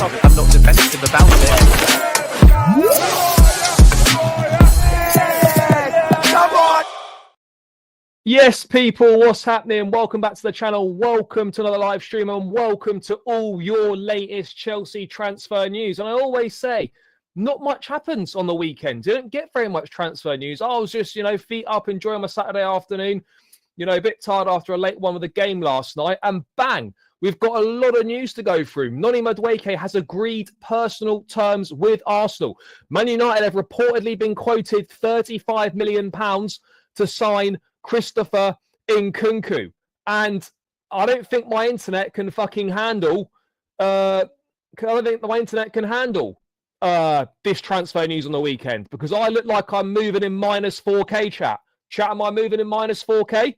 I'm not defensive about it. Yes, people, what's happening? Welcome back to the channel. Welcome to another live stream and welcome to all your latest Chelsea transfer news. And I always say, not much happens on the weekend. Didn't get very much transfer news. I was just, feet up, enjoying my Saturday afternoon. A bit tired after a late one with the game last night. And bang, we've got a lot of news to go through. Noni Madueke has agreed personal terms with Arsenal. Man United have reportedly been quoted £35 million to sign Christopher Nkunku. And I don't think my internet can fucking handle this transfer news on the weekend, because I look like I'm moving in minus 4K, chat. Chat, am I moving in minus 4K?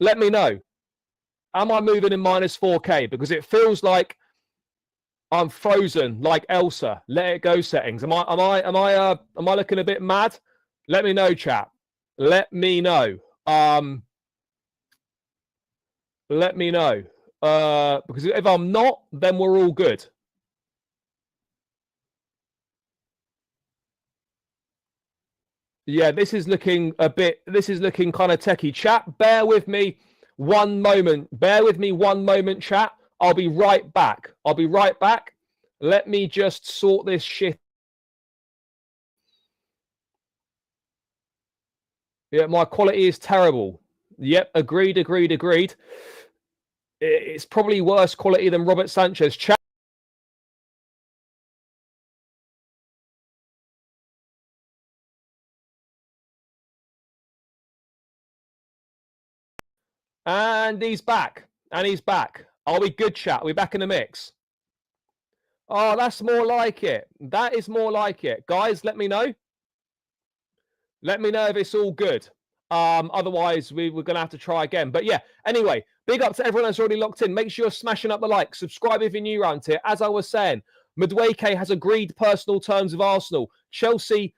Let me know. Am I moving in minus 4K? Because it feels like I'm frozen, like Elsa. Let it go settings. Am I looking a bit mad? Let me know, chat. Let me know. Let me know. Because if I'm not, then we're all good. Yeah, this is looking kind of techie. Chat, bear with me one moment. Bear with me one moment, chat. I'll be right back. Let me just sort this shit. Yeah, my quality is terrible. Yep, agreed. It's probably worse quality than Robert Sanchez. Chat. And he's back. Are we good, chat? Are we back in the mix? Oh, that's more like it. That is more like it. Guys, let me know. Let me know if it's all good. Otherwise, we're going to have to try again. But yeah, anyway, big up to everyone that's already locked in. Make sure you're smashing up the like. Subscribe if you're new around here. As I was saying, Madueke has agreed personal terms with Arsenal. Chelsea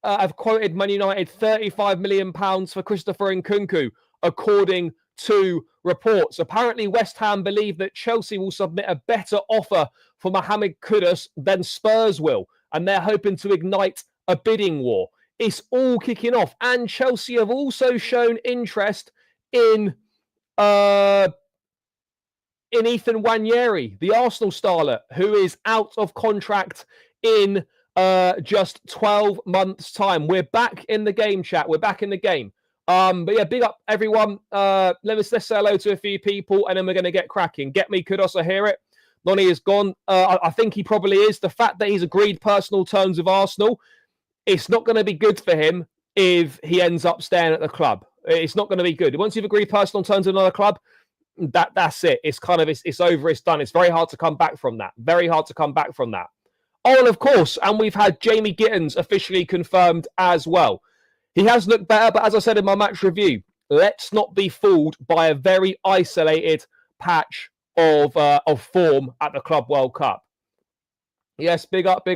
have quoted Man United £35 million for Christopher Nkunku, according to reports. Apparently, West Ham believe that Chelsea will submit a better offer for Ham and Kudus than Spurs will, and they're hoping to ignite a bidding war. It's all kicking off, and Chelsea have also shown interest in Ethan Nwaneri, the Arsenal starlet, who is out of contract in just 12 months' time. We're back in the game, chat. We're back in the game. But yeah, big up everyone. Let's say hello to a few people, and then we're going to get cracking. Get me, Kudus, I hear it. Noni is gone. I think he probably is. The fact that he's agreed personal terms with Arsenal, it's not going to be good for him if he ends up staying at the club. It's not going to be good. Once you've agreed personal terms with another club, that's it. It's over. It's done. It's very hard to come back from that. Oh, and of course, and we've had Jamie Gittins officially confirmed as well. He has looked better, but as I said in my match review, let's not be fooled by a very isolated patch of form at the Club World Cup. Yes, big up.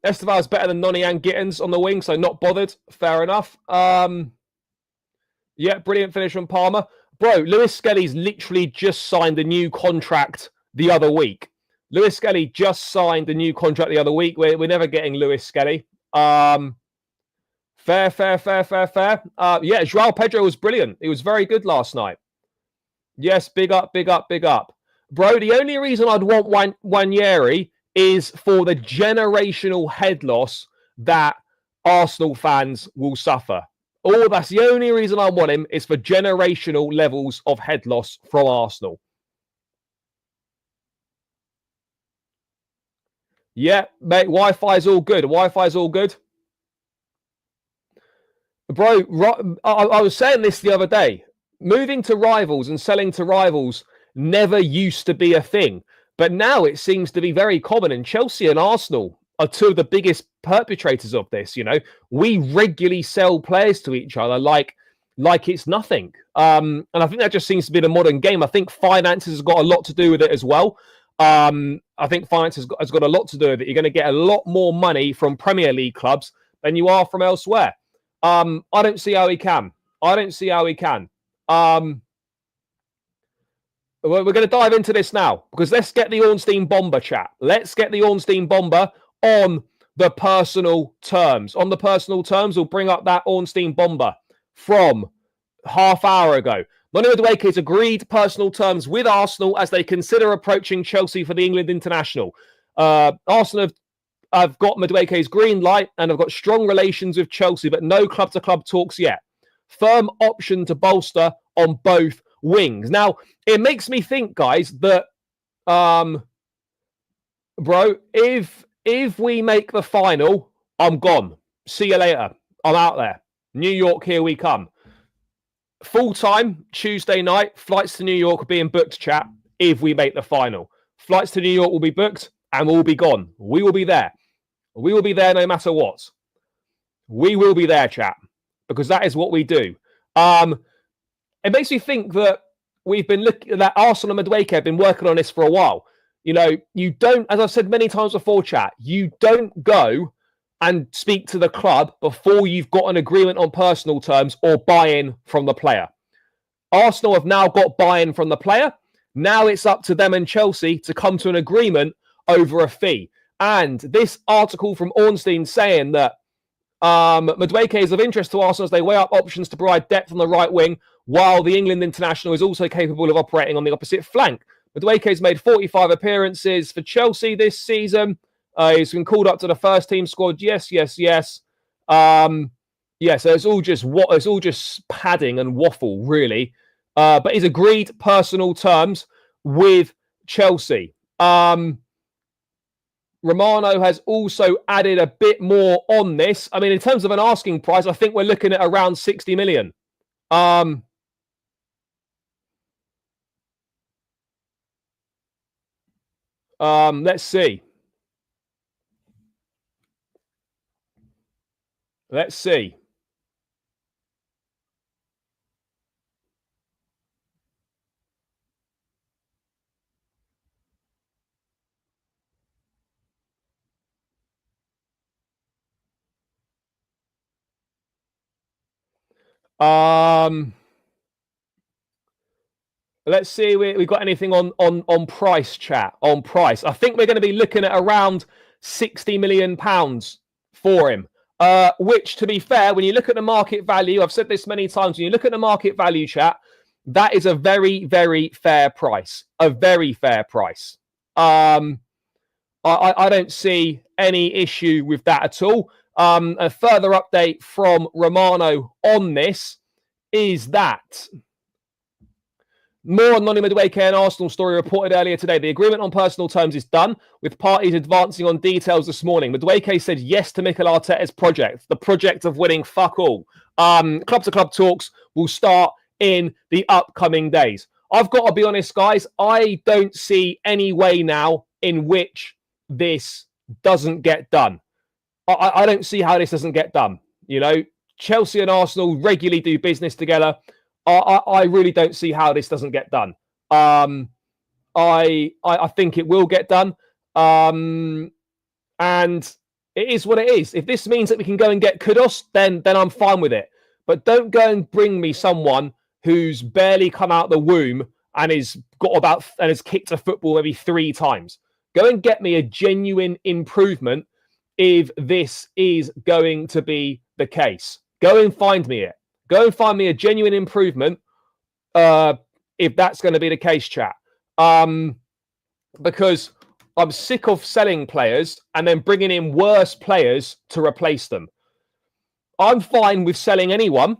Esteval's better than Noni and Gittins on the wing, so not bothered. Fair enough. Yeah, brilliant finish from Palmer. Bro, Lewis Skelly's literally just signed a new contract the other week. Lewis Skelly just signed a new contract the other week. We're never getting Lewis Skelly. Fair. Yeah, Joao Pedro was brilliant. He was very good last night. Yes, big up. Bro, the only reason I'd want Nwaneri is for the generational head loss that Arsenal fans will suffer. Oh, that's the only reason I want him, is for generational levels of head loss from Arsenal. Yeah, mate, Wi-Fi's all good. Bro, I was saying this the other day. Moving to rivals and selling to rivals never used to be a thing. But now it seems to be very common, and Chelsea and Arsenal are two of the biggest perpetrators of this. We regularly sell players to each other like it's nothing. And I think that just seems to be the modern game. I think finances has got a lot to do with it as well. I think finance has got a lot to do with it. You're going to get a lot more money from Premier League clubs than you are from elsewhere. I don't see how he can. We're going to dive into this now because let's get the Ornstein Bomber chat. Let's get the Ornstein Bomber on the personal terms. On the personal terms, we'll bring up that Ornstein Bomber from half hour ago. Noni Madueke has agreed personal terms with Arsenal as they consider approaching Chelsea for the England international. Arsenal have got Madueke's green light and have got strong relations with Chelsea, but no club-to-club talks yet. Firm option to bolster on both wings. Now, it makes me think, guys, that, bro, if we make the final, I'm gone. See you later. I'm out there. New York, here we come. Full-time, Tuesday night, flights to New York are being booked, chat, if we make the final. Flights to New York will be booked and we'll be gone. We will be there. We will be there no matter what. We will be there, chat, because that is what we do. It makes me think that we've been looking, that Arsenal and Madueke have been working on this for a while. You know, you don't, as I've said many times before, chat, you don't go and speak to the club before you've got an agreement on personal terms or buy-in from the player. Arsenal have now got buy-in from the player. Now it's up to them and Chelsea to come to an agreement over a fee. And this article from Ornstein saying that Madueke is of interest to Arsenal as they weigh up options to provide depth on the right wing, while the England international is also capable of operating on the opposite flank. Madueke has made 45 appearances for Chelsea this season. He's been called up to the first team squad. Yes. So it's all just padding and waffle, really. But he's agreed personal terms with Chelsea. Romano has also added a bit more on this. I mean, in terms of an asking price, I think we're looking at around 60 million. Let's see. Let's see. Let's see. We've got anything on price, chat. On price, I think we're going to be looking at around £60 million for him. Which, to be fair, when you look at the market value, I've said this many times. When you look at the market value, chat, that is a very, very fair price. A very fair price. I don't see any issue with that at all. A further update from Romano on this is that more on Noni Madueke and Arsenal story reported earlier today. The agreement on personal terms is done, with parties advancing on details this morning. Madueke said yes to Mikel Arteta's project, the project of winning fuck all. Club-to-club talks will start in the upcoming days. I've got to be honest, guys, I don't see any way now in which this doesn't get done. I don't see how this doesn't get done. You know, Chelsea and Arsenal regularly do business together. I really don't see how this doesn't get done. I think it will get done. And it is what it is. If this means that we can go and get Kudus, then I'm fine with it. But don't go and bring me someone who's barely come out the womb and has kicked a football maybe 3 times. Go and get me a genuine improvement if this is going to be the case. Go and find me it. Go and find me a genuine improvement if that's going to be the case, chat. Because I'm sick of selling players and then bringing in worse players to replace them. I'm fine with selling anyone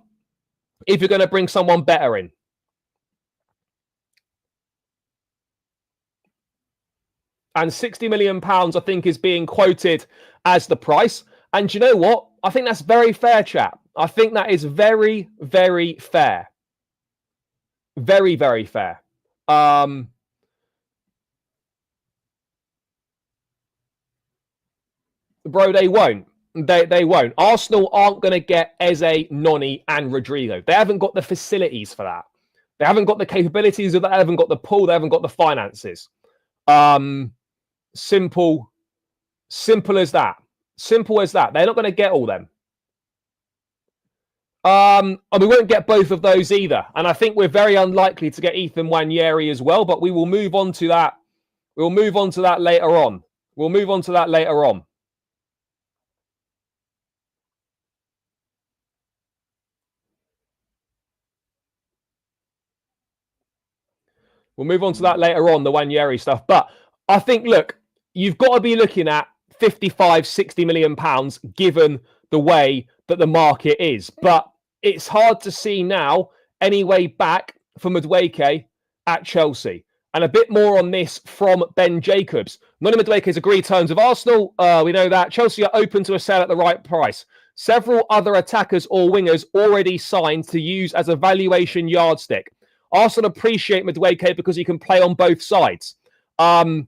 if you're going to bring someone better in. And £60 million, I think, is being quoted as the price. And you know what? I think that's very fair, chat. I think that is very, very fair. Very, very fair. Bro, they won't. They won't. Arsenal aren't going to get Eze, Noni, and Rodrigo. They haven't got the facilities for that. They haven't got the capabilities of that. They haven't got the pool. They haven't got the finances. Simple as that. Simple as that. They're not going to get all them. And we won't get both of those either. And I think we're very unlikely to get Ethan Nwaneri as well, but we will move on to that. We'll move on to that later on. We'll move on to that later on. We'll move on to that later on, the Nwaneri stuff. But I think, look, you've got to be looking at 55, 60 million pounds given the way that the market is. But it's hard to see now any way back for Madueke at Chelsea. And a bit more on this from Ben Jacobs. Noni Madueke has agreed terms with Arsenal. We know that. Chelsea are open to a sale at the right price. Several other attackers or wingers already signed to use as a valuation yardstick. Arsenal appreciate Madueke because he can play on both sides. Fair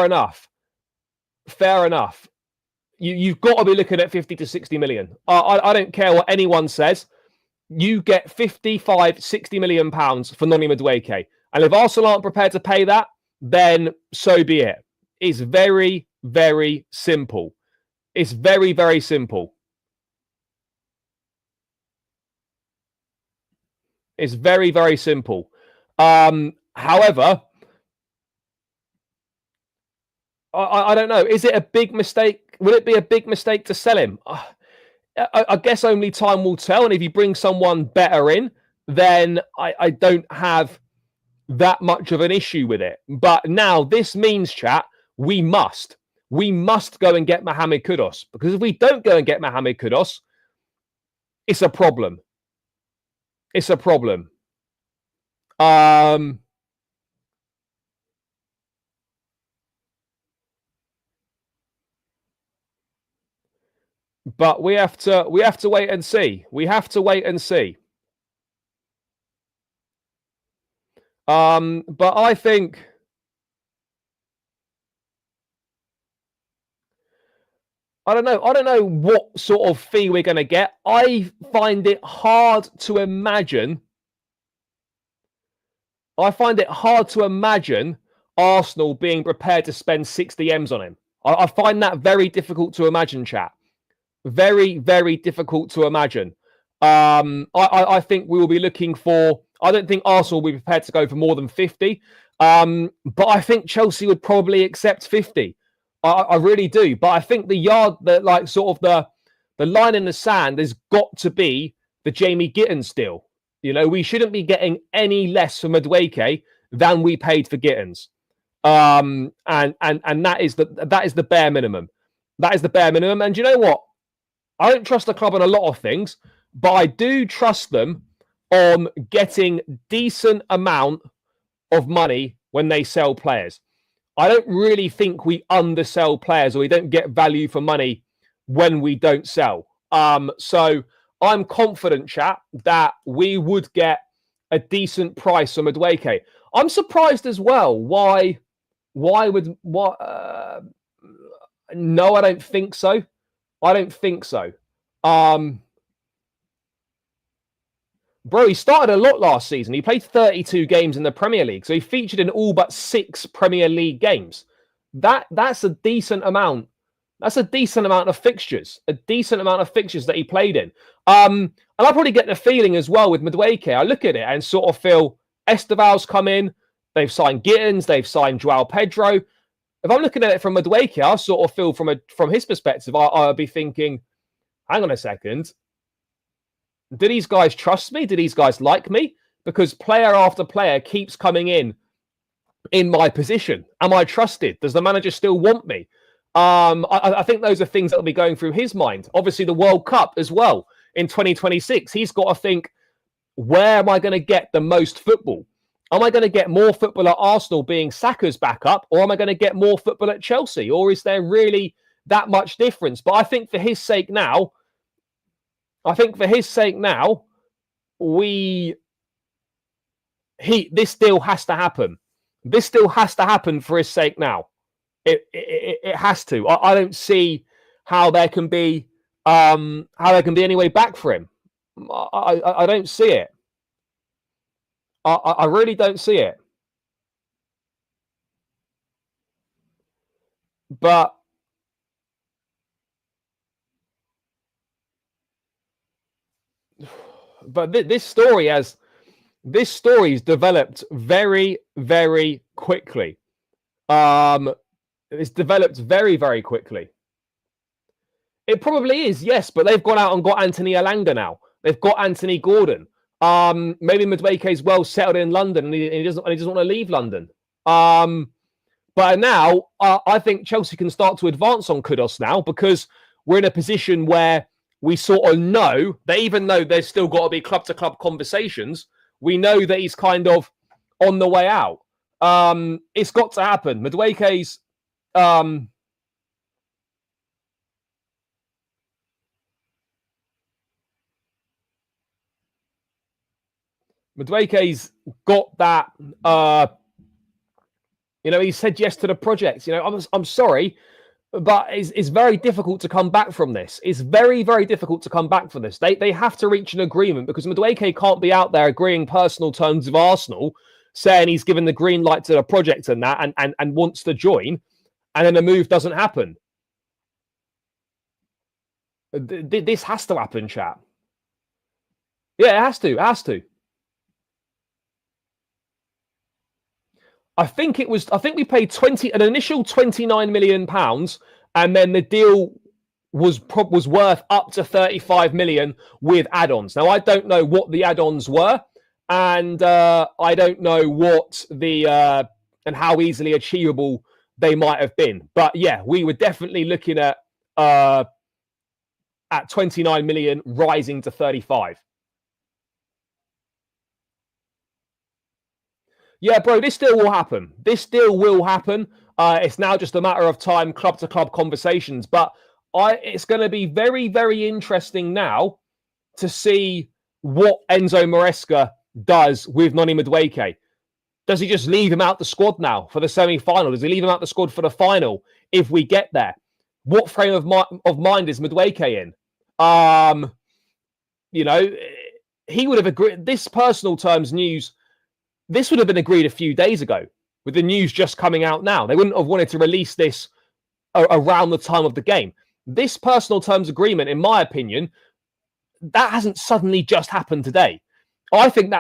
enough. Fair enough. You've got to be looking at 50 to 60 million. I don't care what anyone says. You get 55, 60 million pounds for Noni Madueke. And if Arsenal aren't prepared to pay that, then so be it. It's very, very simple. It's very, very simple. It's very, very simple. However, I don't know. Is it a big mistake? Will it be a big mistake to sell him? I guess only time will tell. And if you bring someone better in, then I don't have that much of an issue with it. But now this means, chat, we must go and get Ham and Kudus. Because if we don't go and get Ham and Kudus, it's a problem. It's a problem. But we have to wait and see. We have to wait and see. But I think I don't know what sort of fee we're going to get. I find it hard to imagine. Arsenal being prepared to spend 60 M's on him. I find that very difficult to imagine, chat. Very, very difficult to imagine. I think we will be looking for. I don't think Arsenal will be prepared to go for more than 50. But I think Chelsea would probably accept 50. I really do. But I think the line in the sand has got to be the Jamie Gittins deal. You know, we shouldn't be getting any less for Madueke than we paid for Gittins. And that is the bare minimum. That is the bare minimum. And you know what? I don't trust the club on a lot of things, but I do trust them on getting decent amount of money when they sell players. I don't really think we undersell players or we don't get value for money when we don't sell. So I'm confident, chat, that we would get a decent price for Madueke. I'm surprised as well. Why would what? No, I don't think so. I don't think so. Bro, he started a lot last season. He played 32 games in the Premier League, so he featured in all but 6 Premier League games. That's a decent amount. That's a decent amount of fixtures. A decent amount of fixtures that he played in. And I probably get the feeling as well with Madueke. I look at it and sort of feel Esteval's come in. They've signed Gittins. They've signed Joao Pedro. If I'm looking at it from Madueke, I sort of feel from his perspective, I'll be thinking, hang on a second. Do these guys trust me? Do these guys like me? Because player after player keeps coming in my position. Am I trusted? Does the manager still want me? I think those are things that will be going through his mind. Obviously, the World Cup as well in 2026. He's got to think, where am I going to get the most football? Am I going to get more football at Arsenal being Saka's backup, or am I going to get more football at Chelsea? Or is there really that much difference? But I think for his sake now, this deal has to happen. This still has to happen for his sake now. It has to. I don't see how there can be any way back for him. I don't see it. I really don't see it. But But this story's developed very, very quickly. It's developed very, very quickly. It probably is, yes, but they've gone out and got Anthony Elanga now. They've got Anthony Gordon. Maybe Madueke is well settled in London and he doesn't want to leave London. But now I think Chelsea can start to advance on Kudus now, because we're in a position where we sort of know that even though there's still got to be club-to-club conversations, we know that he's kind of on the way out. It's got to happen. Madueke's... Madueke's got that, he said yes to the project. I'm sorry, but it's very difficult to come back from this. It's very, very difficult to come back from this. They have to reach an agreement, because Madueke can't be out there agreeing personal terms with Arsenal, saying he's given the green light to the project and that, and wants to join, and then the move doesn't happen. This has to happen, chat. Yeah, it has to. It has to. I think we paid an initial £29 million, and then the deal was worth up to 35 million with add-ons. Now, I don't know what the add-ons were, and I don't know what the and how easily achievable they might have been. But yeah, we were definitely looking at 29 million rising to 35. Yeah, bro, this deal will happen. This deal will happen. It's now just a matter of time, club-to-club conversations. But it's going to be very, very interesting now to see what Enzo Maresca does with Noni Madueke. Does he just leave him out the squad now for the semi-final? Does he leave him out the squad for the final if we get there? What frame of mind is Madueke in? He would have agreed. This personal terms news... This would have been agreed a few days ago, with the news just coming out now. They wouldn't have wanted to release this around the time of the game. This personal terms agreement, in my opinion, that hasn't suddenly just happened today. I think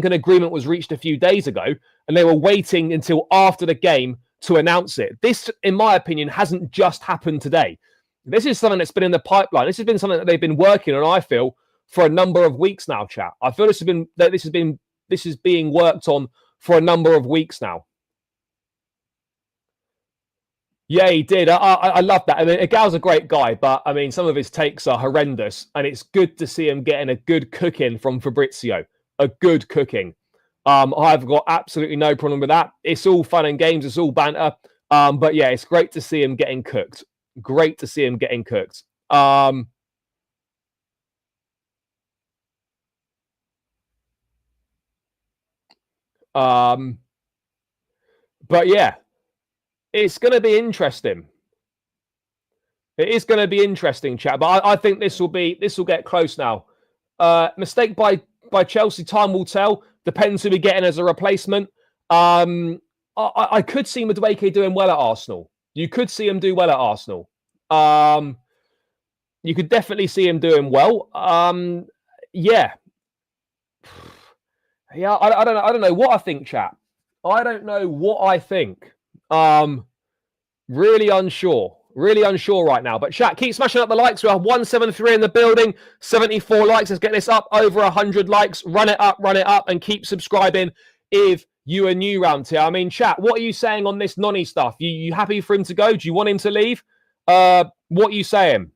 an agreement was reached a few days ago, and they were waiting until after the game to announce it. This, in my opinion, hasn't just happened today. This is something that's been in the pipeline. This has been something that they've been working on, I feel, for a number of weeks now, chat. I feel this is being worked on for a number of weeks now. Yeah, he did. I love that. I mean, Agal's a great guy, but I mean, some of his takes are horrendous, and it's good to see him getting a good cooking from Fabrizio. A good cooking. I've got absolutely no problem with that. It's all fun and games. It's all banter. But yeah, it's great to see him getting cooked. Great to see him getting cooked. But yeah, it's going to be interesting. It is going to be interesting, chat. But I think this will get close now. Mistake by Chelsea. Time will tell. Depends who we get in as a replacement. I could see Madueke doing well at Arsenal. You could see him do well at Arsenal. You could definitely see him doing well. Yeah. Yeah, I don't know what I think, chat. I don't know what I think. Really unsure. Really unsure right now. But chat, keep smashing up the likes. We have 173 in the building, 74 likes. Let's get this up over 100 likes. Run it up, and keep subscribing if you are new round here. I mean, chat, what are you saying on this Noni stuff? You happy for him to go? Do you want him to leave? What are you saying?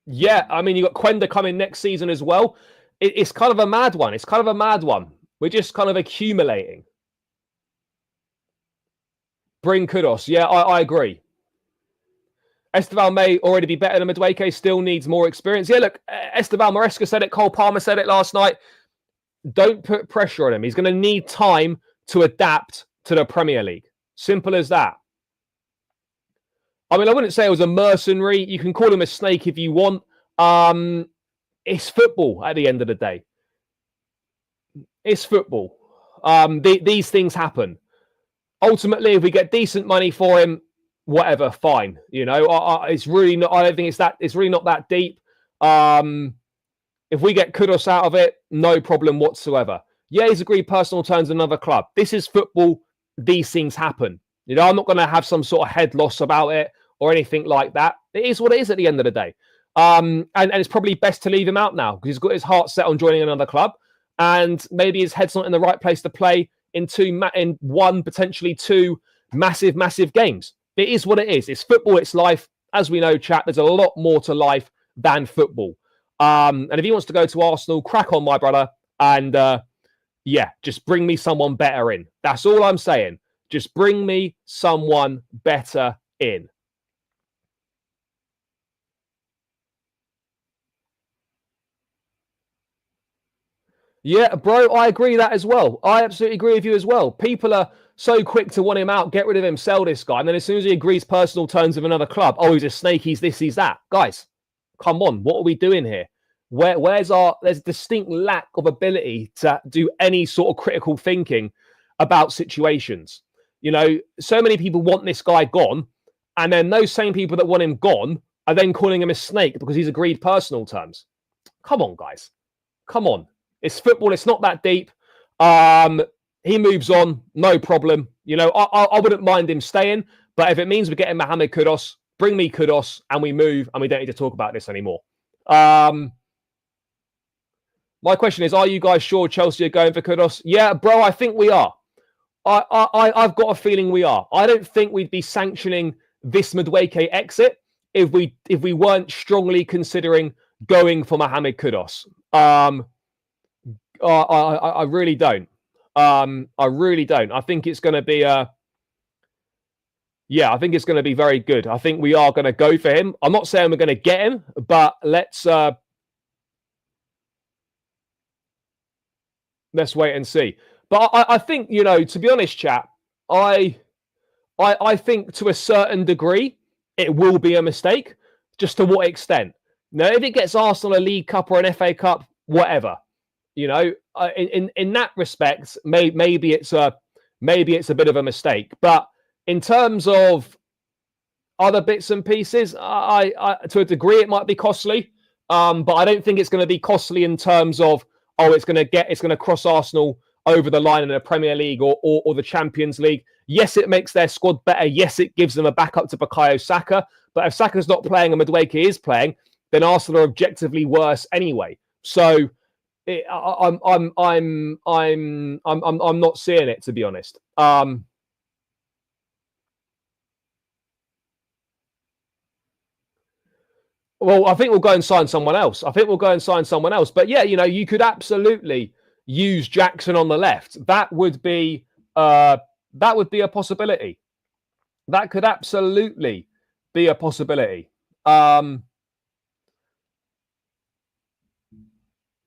Yeah, I mean, you got Quenda coming next season as well. It's kind of a mad one. It's kind of a mad one. We're just kind of accumulating. Bring Kudus. Yeah, I agree. Esteval may already be better than Madueke, still needs more experience. Yeah, look, Esteval Maresca said it, Cole Palmer said it last night. Don't put pressure on him. He's going to need time to adapt to the Premier League. Simple as that. I mean, I wouldn't say it was a mercenary. You can call him a snake if you want. It's football at the end of the day. It's football. These things happen. Ultimately, if we get decent money for him, whatever, fine. You know, it's really not. I don't think it's that. It's really not that deep. If we get Kudus out of it, no problem whatsoever. Yeah, he's agreed personal terms with another club. This is football. These things happen. You know, I'm not going to have some sort of head loss about it or anything like that. It is what it is at the end of the day. And it's probably best to leave him out now because he's got his heart set on joining another club. And maybe his head's not in the right place to play in one, potentially two massive games. It is what it is. It's football. It's life. As we know, chat, there's a lot more to life than football. And if he wants to go to Arsenal, crack on, my brother. And yeah, just bring me someone better in. That's all I'm saying. Just bring me someone better in. Yeah, bro, I agree that as well. I absolutely agree with you as well. People are so quick to want him out, get rid of him, sell this guy. And then as soon as he agrees personal terms with another club, oh, he's a snake, he's this, he's that. Guys, come on, what are we doing here? There's a distinct lack of ability to do any sort of critical thinking about situations. You know, so many people want this guy gone, and then those same people that want him gone are then calling him a snake because he's agreed personal terms. Come on, guys. Come on. It's football. It's not that deep. He moves on. No problem. You know, I wouldn't mind him staying, but if it means we're getting Ham and Kudus, bring me Kudus and we move and we don't need to talk about this anymore. My question is, are you guys sure Chelsea are going for Kudus? Yeah, bro, I think we are. I've got a feeling we are. I don't think we'd be sanctioning this Madueke exit if we weren't strongly considering going for Mohamed Kudus. I really don't. I really don't. I think it's going to be I think it's going to be very good. I think we are going to go for him. I'm not saying we're going to get him, but let's wait and see. But I think, you know, to be honest, chat, I think to a certain degree it will be a mistake. Just to what extent? Now, if it gets Arsenal a League Cup or an FA Cup, whatever. You know, in that respect, maybe it's a bit of a mistake. But in terms of other bits and pieces, I to a degree it might be costly. But I don't think it's going to be costly in terms of it's going to cross Arsenal over the line in the Premier League or the Champions League. Yes, it makes their squad better. Yes, it gives them a backup to Bukayo Saka. But if Saka's not playing and Madueke is playing, then Arsenal are objectively worse anyway. So I'm not seeing it, to be honest. Well, I think we'll go and sign someone else. But yeah, you know, you could absolutely use Jackson on the left. That would be a possibility. That could absolutely be a possibility.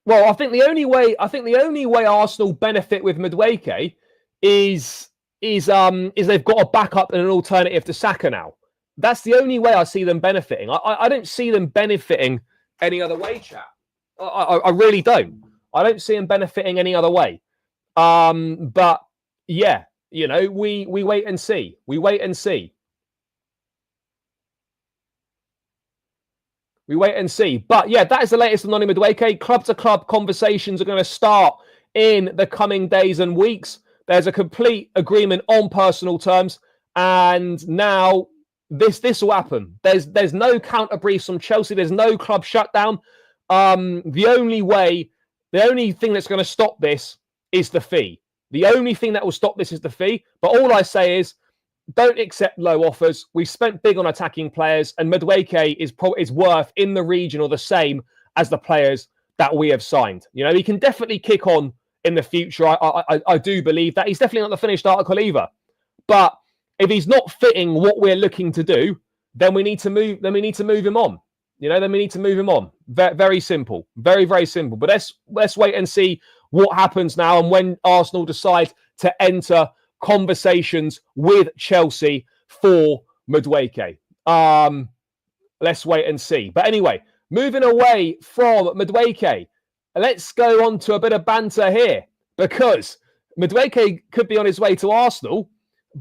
Well, I think the only way Arsenal benefit with Madueke is they've got a backup and an alternative to Saka now. That's the only way I see them benefiting. I don't see them benefiting any other way, chap. I really don't. I don't see them benefiting any other way. But yeah, you know, we wait and see. We wait and see. But yeah, that is the latest on Noni Madueke. Club-to-club conversations are going to start in the coming days and weeks. There's a complete agreement on personal terms. And now this will happen. There's no counter briefs from Chelsea. There's no club shutdown. The only thing that's going to stop this is the fee. The only thing that will stop this is the fee. But all I say is, don't accept low offers. We've spent big on attacking players, and Madueke is worth in the region or the same as the players that we have signed. You know, he can definitely kick on in the future. I do believe that. He's definitely not the finished article either. But if he's not fitting what we're looking to do, then we need to move. Then we need to move him on. You know, then we need to move him on. Very simple. Very, very simple. But let's wait and see what happens now and when Arsenal decide to enter conversations with Chelsea for Madueke. Let's wait and see. But anyway, moving away from Madueke, let's go on to a bit of banter here. because Madueke could be on his way to Arsenal,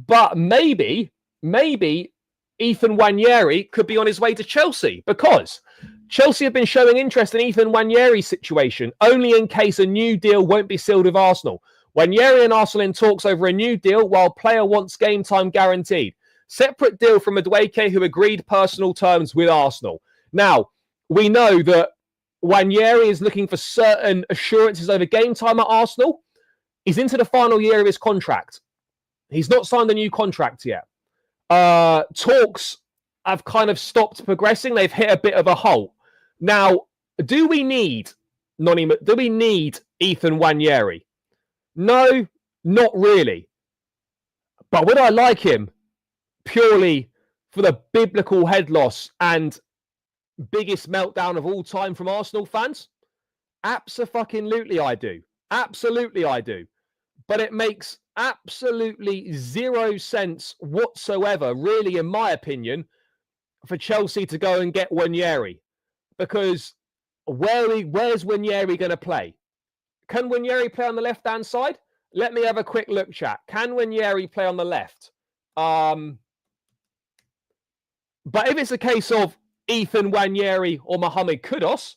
but maybe Ethan Nwaneri could be on his way to Chelsea, because Chelsea have been showing interest in Ethan Nwaneri's situation, only in case a new deal won't be sealed with Arsenal. Nwaneri and Arsenal in talks over a new deal, while player wants game time guaranteed. Separate deal from Madueke, who agreed personal terms with Arsenal. Now, we know that Nwaneri is looking for certain assurances over game time at Arsenal. He's into the final year of his contract. He's not signed a new contract yet. Talks have kind of stopped progressing. They've hit a bit of a halt. Now, do we need Ethan Nwaneri? No, not really. But would I like him purely for the biblical head loss and biggest meltdown of all time from Arsenal fans? Abso-fucking-lutely I do. Absolutely I do. But it makes absolutely zero sense whatsoever, really, in my opinion, for Chelsea to go and get Nwaneri. Because where's Nwaneri going to play? Can Nwaneri play on the left-hand side? Let me have a quick look, chat. Can Nwaneri play on the left? But if it's a case of Ethan Nwaneri or Mohamed Kudus,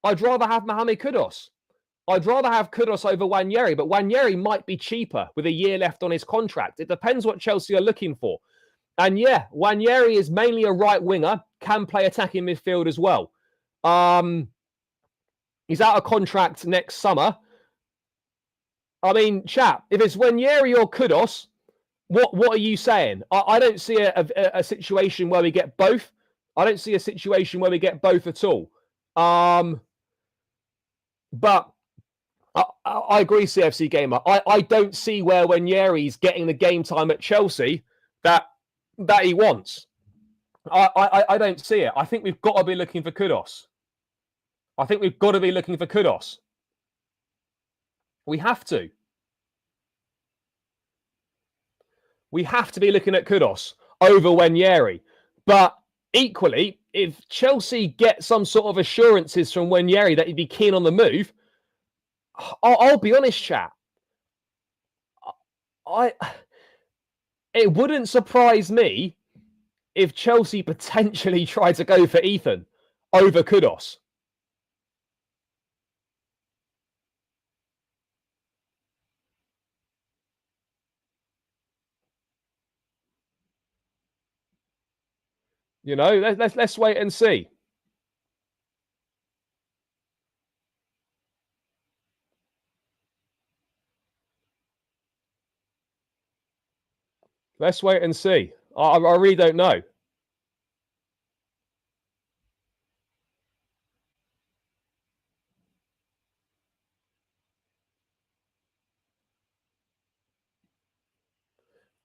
I'd rather have Mohamed Kudus. I'd rather have Kudus over Nwaneri, but Nwaneri might be cheaper with a year left on his contract. It depends what Chelsea are looking for. And yeah, Nwaneri is mainly a right winger, can play attacking midfield as well. He's out of contract next summer. I mean, chat, if it's Nwaneri or Kudus, what are you saying? I don't see a situation where we get both. I don't see a situation where we get both at all. But I agree, CFC Gamer. I don't see where Nwaneri's getting the game time at Chelsea that he wants. I don't see it. I think we've got to be looking for Kudus. I think we've got to be looking for Kudus. We have to. We have to be looking at Kudus over Nwaneri. But equally, if Chelsea get some sort of assurances from Nwaneri that he'd be keen on the move, I'll be honest, chat. It wouldn't surprise me if Chelsea potentially tried to go for Ethan over Kudus. You know, let's wait and see. Let's wait and see. I really don't know.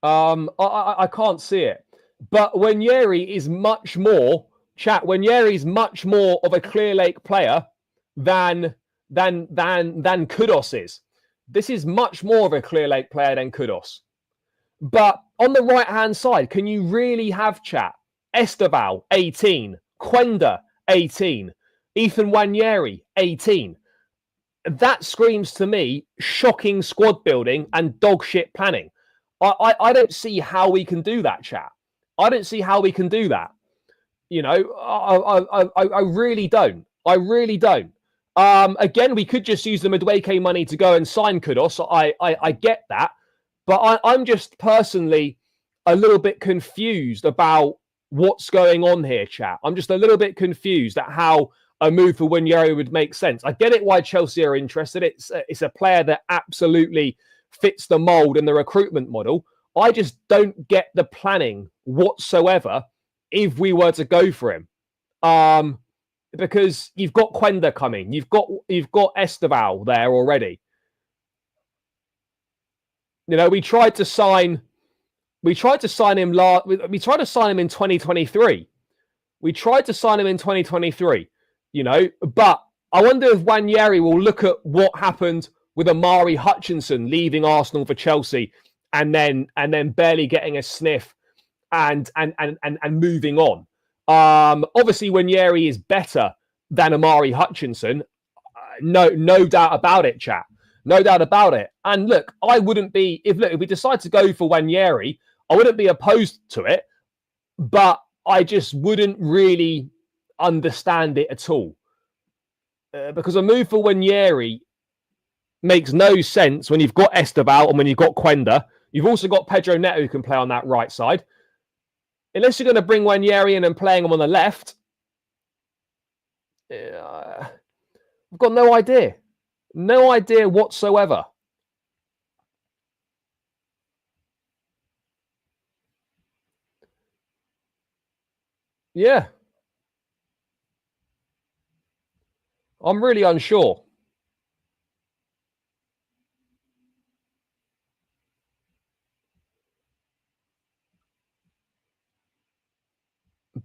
I can't see it. But Nwaneri is much more, chat, Nwaneri is much more of a Clear Lake player than Kudus is. This is much more of a Clear Lake player than Kudus. But on the right-hand side, can you really have, chat, Esteval, 18, Quenda, 18, Ethan Nwaneri, 18? That screams to me shocking squad building and dog shit planning. I don't see how we can do that, chat. I don't see how we can do that. You know, I really don't. I really don't. Again, we could just use the Madueke money to go and sign Kudus. I get that. But I'm just personally a little bit confused about what's going on here, chat. I'm just a little bit confused at how a move for Nwaneri would make sense. I get it why Chelsea are interested. It's a player that absolutely fits the mold and the recruitment model. I just don't get the planning whatsoever if we were to go for him. Because you've got Quenda coming. You've got Esteval there already. You know, we tried to sign him we tried to sign him in 2023. We tried to sign him in 2023, you know, but I wonder if Nwaneri will look at what happened with Amari Hutchinson leaving Arsenal for Chelsea and then barely getting a sniff and moving on. Obviously, Nwaneri is better than Amari Hutchinson. No doubt about it, chat. No doubt about it. And look, I wouldn't be, if we decide to go for Nwaneri, I wouldn't be opposed to it, but I just wouldn't really understand it at all. Because a move for Nwaneri makes no sense when you've got Esteval and when you've got Quenda. You've also got Pedro Neto who can play on that right side. Unless you're going to bring Nwaneri in and playing him on the left, I've got no idea. No idea whatsoever. Yeah. I'm really unsure.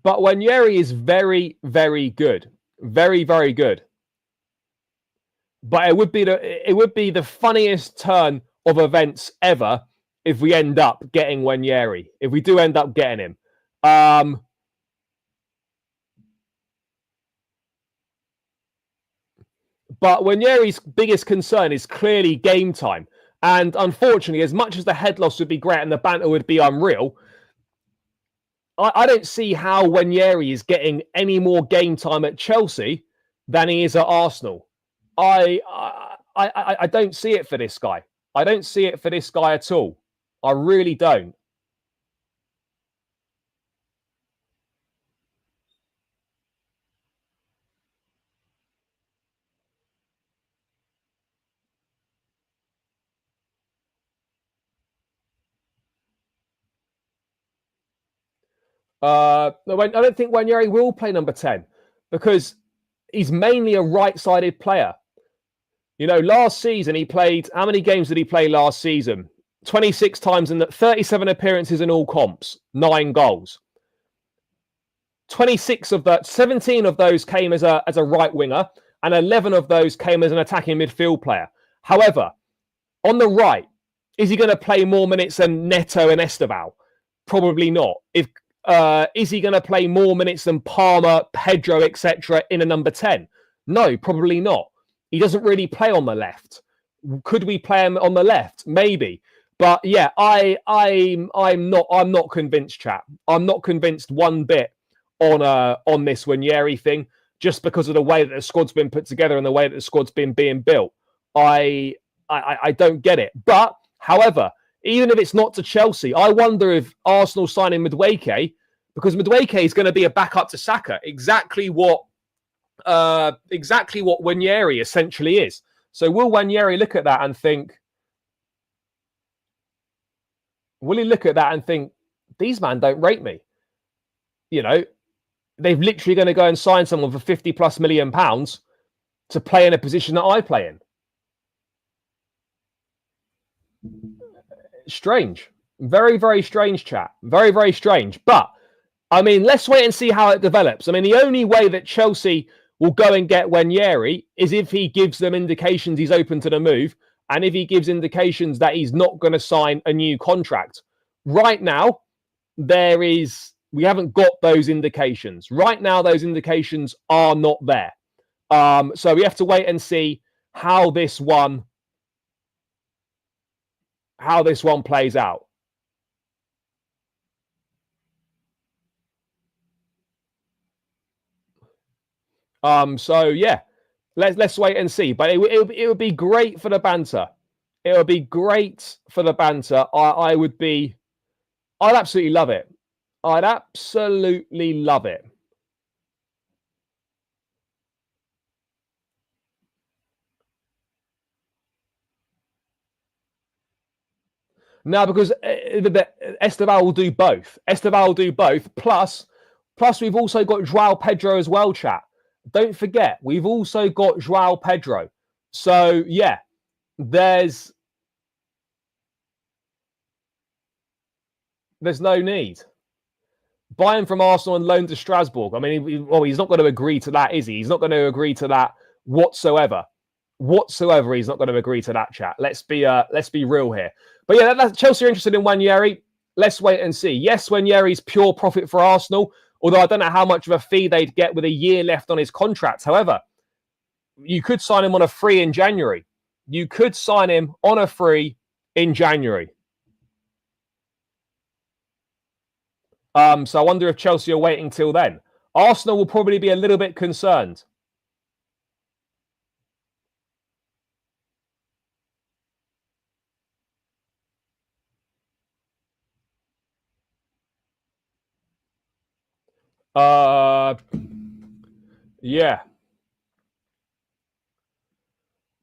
But Nwaneri is very, very good. Very, very good. But it would be the funniest turn of events ever if we end up getting Nwaneri. If we do end up getting him. But Nwaneri's biggest concern is clearly game time. And unfortunately, as much as the head loss would be great and the banter would be unreal, I don't see how Nwaneri is getting any more game time at Chelsea than he is at Arsenal. I don't see it for this guy. I don't see it for this guy at all. I really don't. I don't think Nwaneri will play number 10 because he's mainly a right-sided player. You know, last season he played, how many games did he play last season? 26 times in 37 appearances in all comps, 9 goals. 26 of that, 17 of those came as a right winger, and 11 of those came as an attacking midfield player. However, on the right, is he going to play more minutes than Neto and Esteval? Probably not. Is he going to play more minutes than Palmer, Pedro, etc. in a number 10? No, probably not. He doesn't really play on the left. Could we play him on the left? Maybe. But yeah, I'm not convinced, chap. I'm not convinced one bit on this Nwaneri thing, just because of the way that the squad's been put together and the way that the squad's been being built. I don't get it. But however, even if it's not to Chelsea, I wonder if Arsenal signing Madueke, because Madueke is going to be a backup to Saka, exactly what Nwaneri essentially is. So will Nwaneri look at that and think, these man don't rate me? You know, they've literally going to go and sign someone for 50 plus million pounds to play in a position that I play in. Strange. Very, very strange, chat. Very, very strange. But, I mean, let's wait and see how it develops. I mean, the only way that Chelsea will go and get Nwaneri is if he gives them indications he's open to the move, and if he gives indications that he's not going to sign a new contract. Right now, we haven't got those indications. Right now, those indications are not there. So we have to wait and see how this one plays out. So yeah, let's wait and see. But it would be great for the banter. It would be great for the banter. I'd absolutely love it. I'd absolutely love it. Now, because Esteval will do both. Esteval will do both. Plus we've also got Joao Pedro as well, chat. Don't forget, we've also got Joao Pedro. So, yeah, there's no need. Buy him from Arsenal and loan to Strasbourg. I mean, he's not going to agree to that, is he? He's not going to agree to that whatsoever. He's not going to agree to that, chat. Let's be real here. But yeah, Chelsea are interested in Nwaneri. Let's wait and see. Yes, Nwaneri's pure profit for Arsenal, although I don't know how much of a fee they'd get with a year left on his contract. However, you could sign him on a free in January. you could sign him on a free in January. So I wonder if Chelsea are waiting till then. Arsenal will probably be a little bit concerned. Yeah.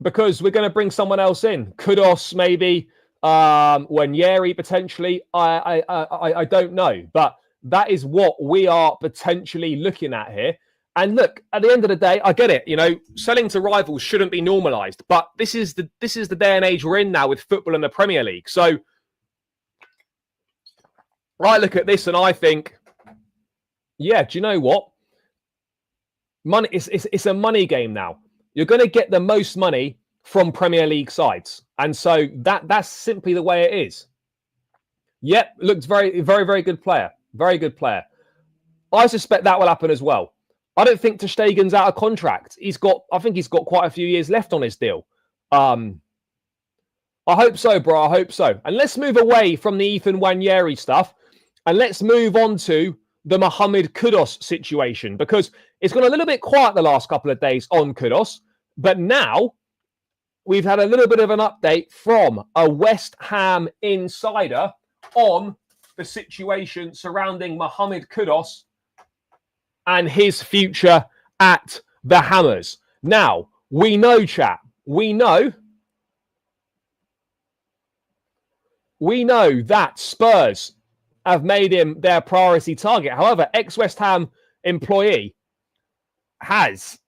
Because we're going to bring someone else in. Kudus, maybe. Nwaneri, potentially. I don't know. But that is what we are potentially looking at here. And look, at the end of the day, I get it. You know, selling to rivals shouldn't be normalised. But this is the day and age we're in now with football in the Premier League. So I look at this and I think, yeah, do you know what? Money. It's a money game now. You're going to get the most money from Premier League sides. And so that's simply the way it is. Yep, looks very, very, very good player. Very good player. I suspect that will happen as well. I don't think ter Stegen's out of contract. I think he's got quite a few years left on his deal. I hope so, bro. I hope so. And let's move away from the Ethan Nwaneri stuff. And let's move on to the Ham and Kudus situation. Because it's gone a little bit quiet the last couple of days on Kudus. But now we've had a little bit of an update from a West Ham insider on the situation surrounding Ham and Kudus and his future at the Hammers. Now, we know, chat, we know that Spurs have made him their priority target. However, ex-West Ham employee has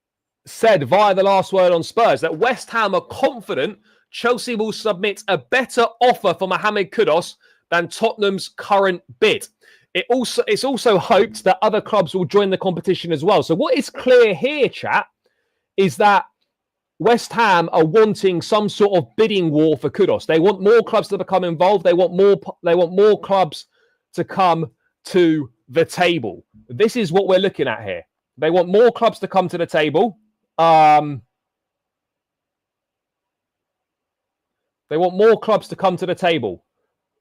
said via the last word on Spurs that West Ham are confident Chelsea will submit a better offer for Ham and Kudus than Tottenham's current bid. It's also hoped that other clubs will join the competition as well. So what is clear here, chat, is that West Ham are wanting some sort of bidding war for Kudus. They want more clubs to become involved. They want more clubs to come to the table. This is what we're looking at here. They want more clubs to come to the table. They want more clubs to come to the table.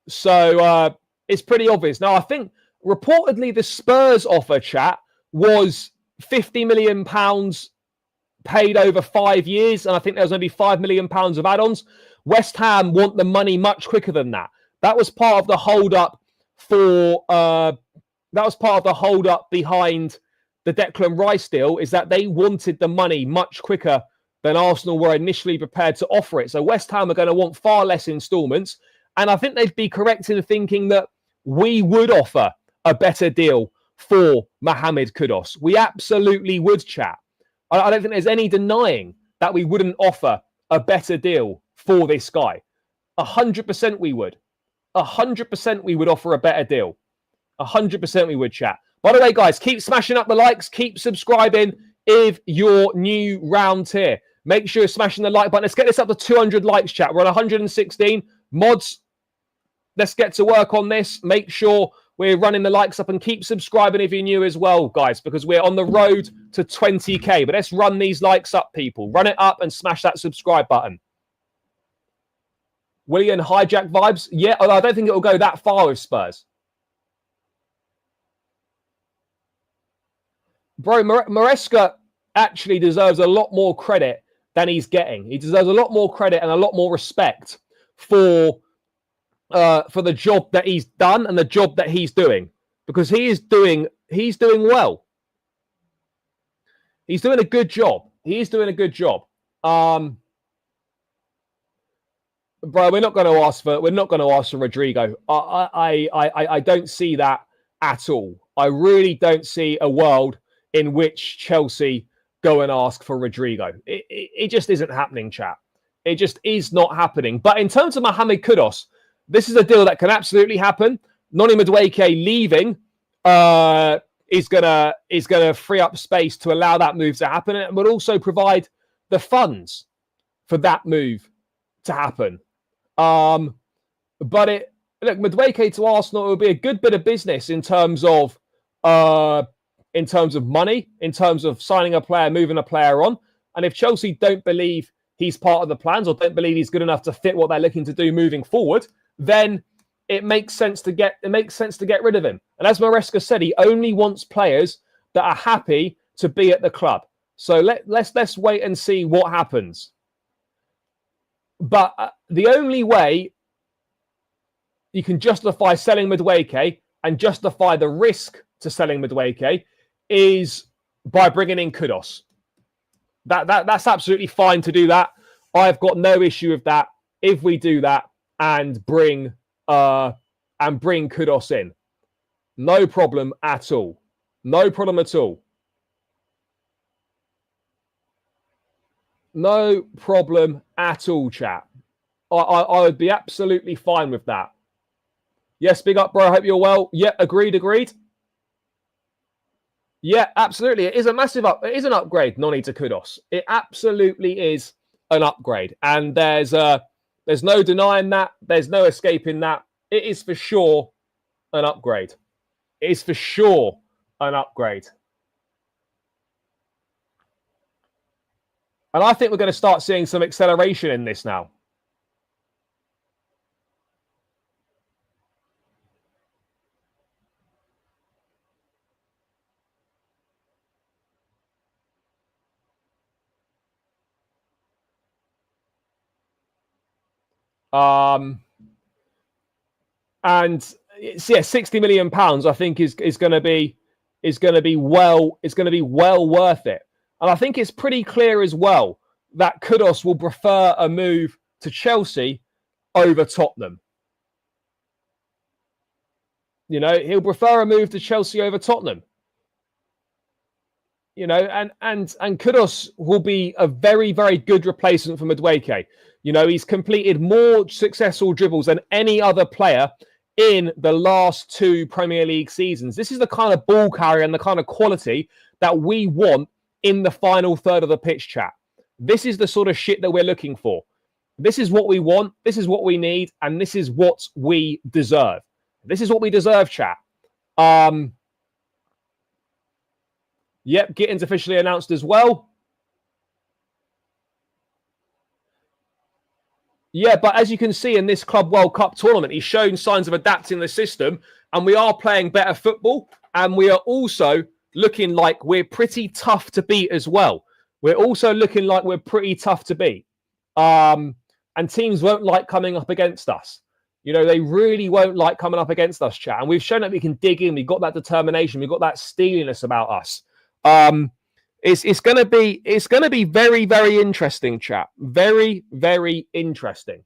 So it's pretty obvious. Now, I think reportedly the Spurs offer, chat, was £50 million paid over 5 years. And I think there was maybe £5 million of add-ons. West Ham want the money much quicker than that. That was part of the hold-up behind the Declan Rice deal, is that they wanted the money much quicker than Arsenal were initially prepared to offer it. So West Ham are going to want far less instalments. And I think they'd be correct in thinking that we would offer a better deal for Ham and Kudus. We absolutely would, chat. I don't think there's any denying that we wouldn't offer a better deal for this guy. 100% we would. 100% we would offer a better deal. 100% we would, chat. By the way, guys, keep smashing up the likes. Keep subscribing if you're new round here. Make sure you're smashing the like button. Let's get this up to 200 likes, chat. We're on 116. Mods, let's get to work on this. Make sure we're running the likes up and keep subscribing if you're new as well, guys, because we're on the road to 20k. But let's run these likes up, people. Run it up and smash that subscribe button. Willian hijack vibes? Yeah, although I don't think it will go that far with Spurs. Bro, Maresca actually deserves a lot more credit than he's getting. He deserves a lot more credit and a lot more respect for the job that he's done and the job that he's doing, because he's doing well. He's doing a good job. He is doing a good job. Bro, we're not going to ask for Rodrigo. I don't see that at all. I really don't see a world in which Chelsea go and ask for Rodrigo. It just isn't happening, chat. It just is not happening. But in terms of Ham and Kudus, this is a deal that can absolutely happen. Noni Madueke leaving is gonna free up space to allow that move to happen, and it would also provide the funds for that move to happen. But Madueke to Arsenal, it would be a good bit of business in terms of money, in terms of signing a player, moving a player on. And if Chelsea don't believe he's part of the plans or don't believe he's good enough to fit what they're looking to do moving forward, then it makes sense to get rid of him. And as Maresca said, he only wants players that are happy to be at the club. So let's wait and see what happens. But the only way you can justify selling Madueke and justify the risk to selling Madueke is by bringing in Kudus. That's absolutely fine to do that. I've got no issue with that if we do that and bring Kudus in. No problem at all. No problem at all. No problem at all, chat. I would be absolutely fine with that. Yes, big up, bro. I hope you're well. Yeah, agreed. Yeah, absolutely. It is a massive it is an upgrade, Noni to Kudus. It absolutely is an upgrade. And there's no denying that. There's no escaping that. It is for sure an upgrade. It is for sure an upgrade. And I think we're going to start seeing some acceleration in this now. And it's, yeah, £60 million I think is going to be well worth it. And I think it's pretty clear as well that Kudus will prefer a move to Chelsea over Tottenham. You know, he'll prefer a move to Chelsea over Tottenham. You know, and Kudus will be a very, very good replacement for Madueke. You know, he's completed more successful dribbles than any other player in the last 2 Premier League seasons. This is the kind of ball carrier and the kind of quality that we want in the final third of the pitch, chat. This is the sort of shit that we're looking for. This is what we want. This is what we need. And this is what we deserve. This is what we deserve, chat. Yep, Gittins officially announced as well. Yeah, but as you can see in this Club World Cup tournament, he's shown signs of adapting the system, and we are playing better football, and we are also looking like we're pretty tough to beat as well. We're also looking like we're pretty tough to beat. And teams won't like coming up against us. You know, they really won't like coming up against us, chat. And we've shown that we can dig in. We've got that determination. We've got that steeliness about us. It's going to be very, very interesting, chat. Very, very interesting.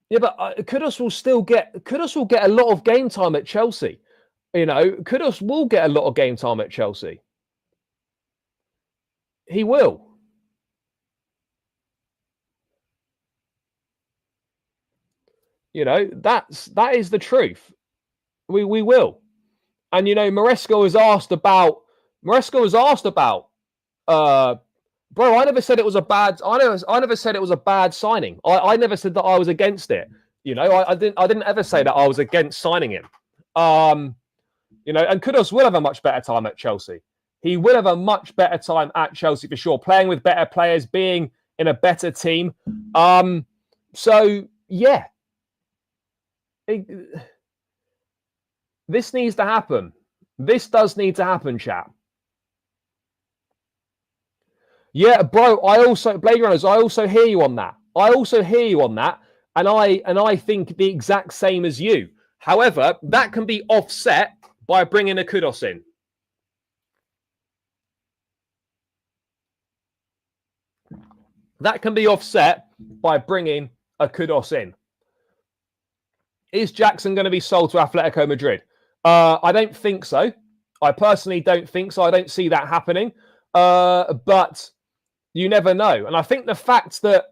Yeah, but Kudus will get a lot of game time at Chelsea. You know, Kudus will get a lot of game time at Chelsea. He will. You know, that is the truth. We will. And you know, Maresca was asked about bro, I never said it was a bad I never said it was a bad signing. I never said that I was against it. You know, I didn't ever say that I was against signing him. You know, and Kudus will have a much better time at Chelsea. He will have a much better time at Chelsea for sure, playing with better players, being in a better team. So yeah. This needs to happen. This does need to happen, chat. Yeah, bro, Blade Runners, I also hear you on that. And I think the exact same as you. However, that can be offset by bringing a Kudus in. That can be offset by bringing a Kudus in. Is Jackson going to be sold to Atletico Madrid? I don't think so. I personally don't think so. I don't see that happening. But you never know. And I think the fact that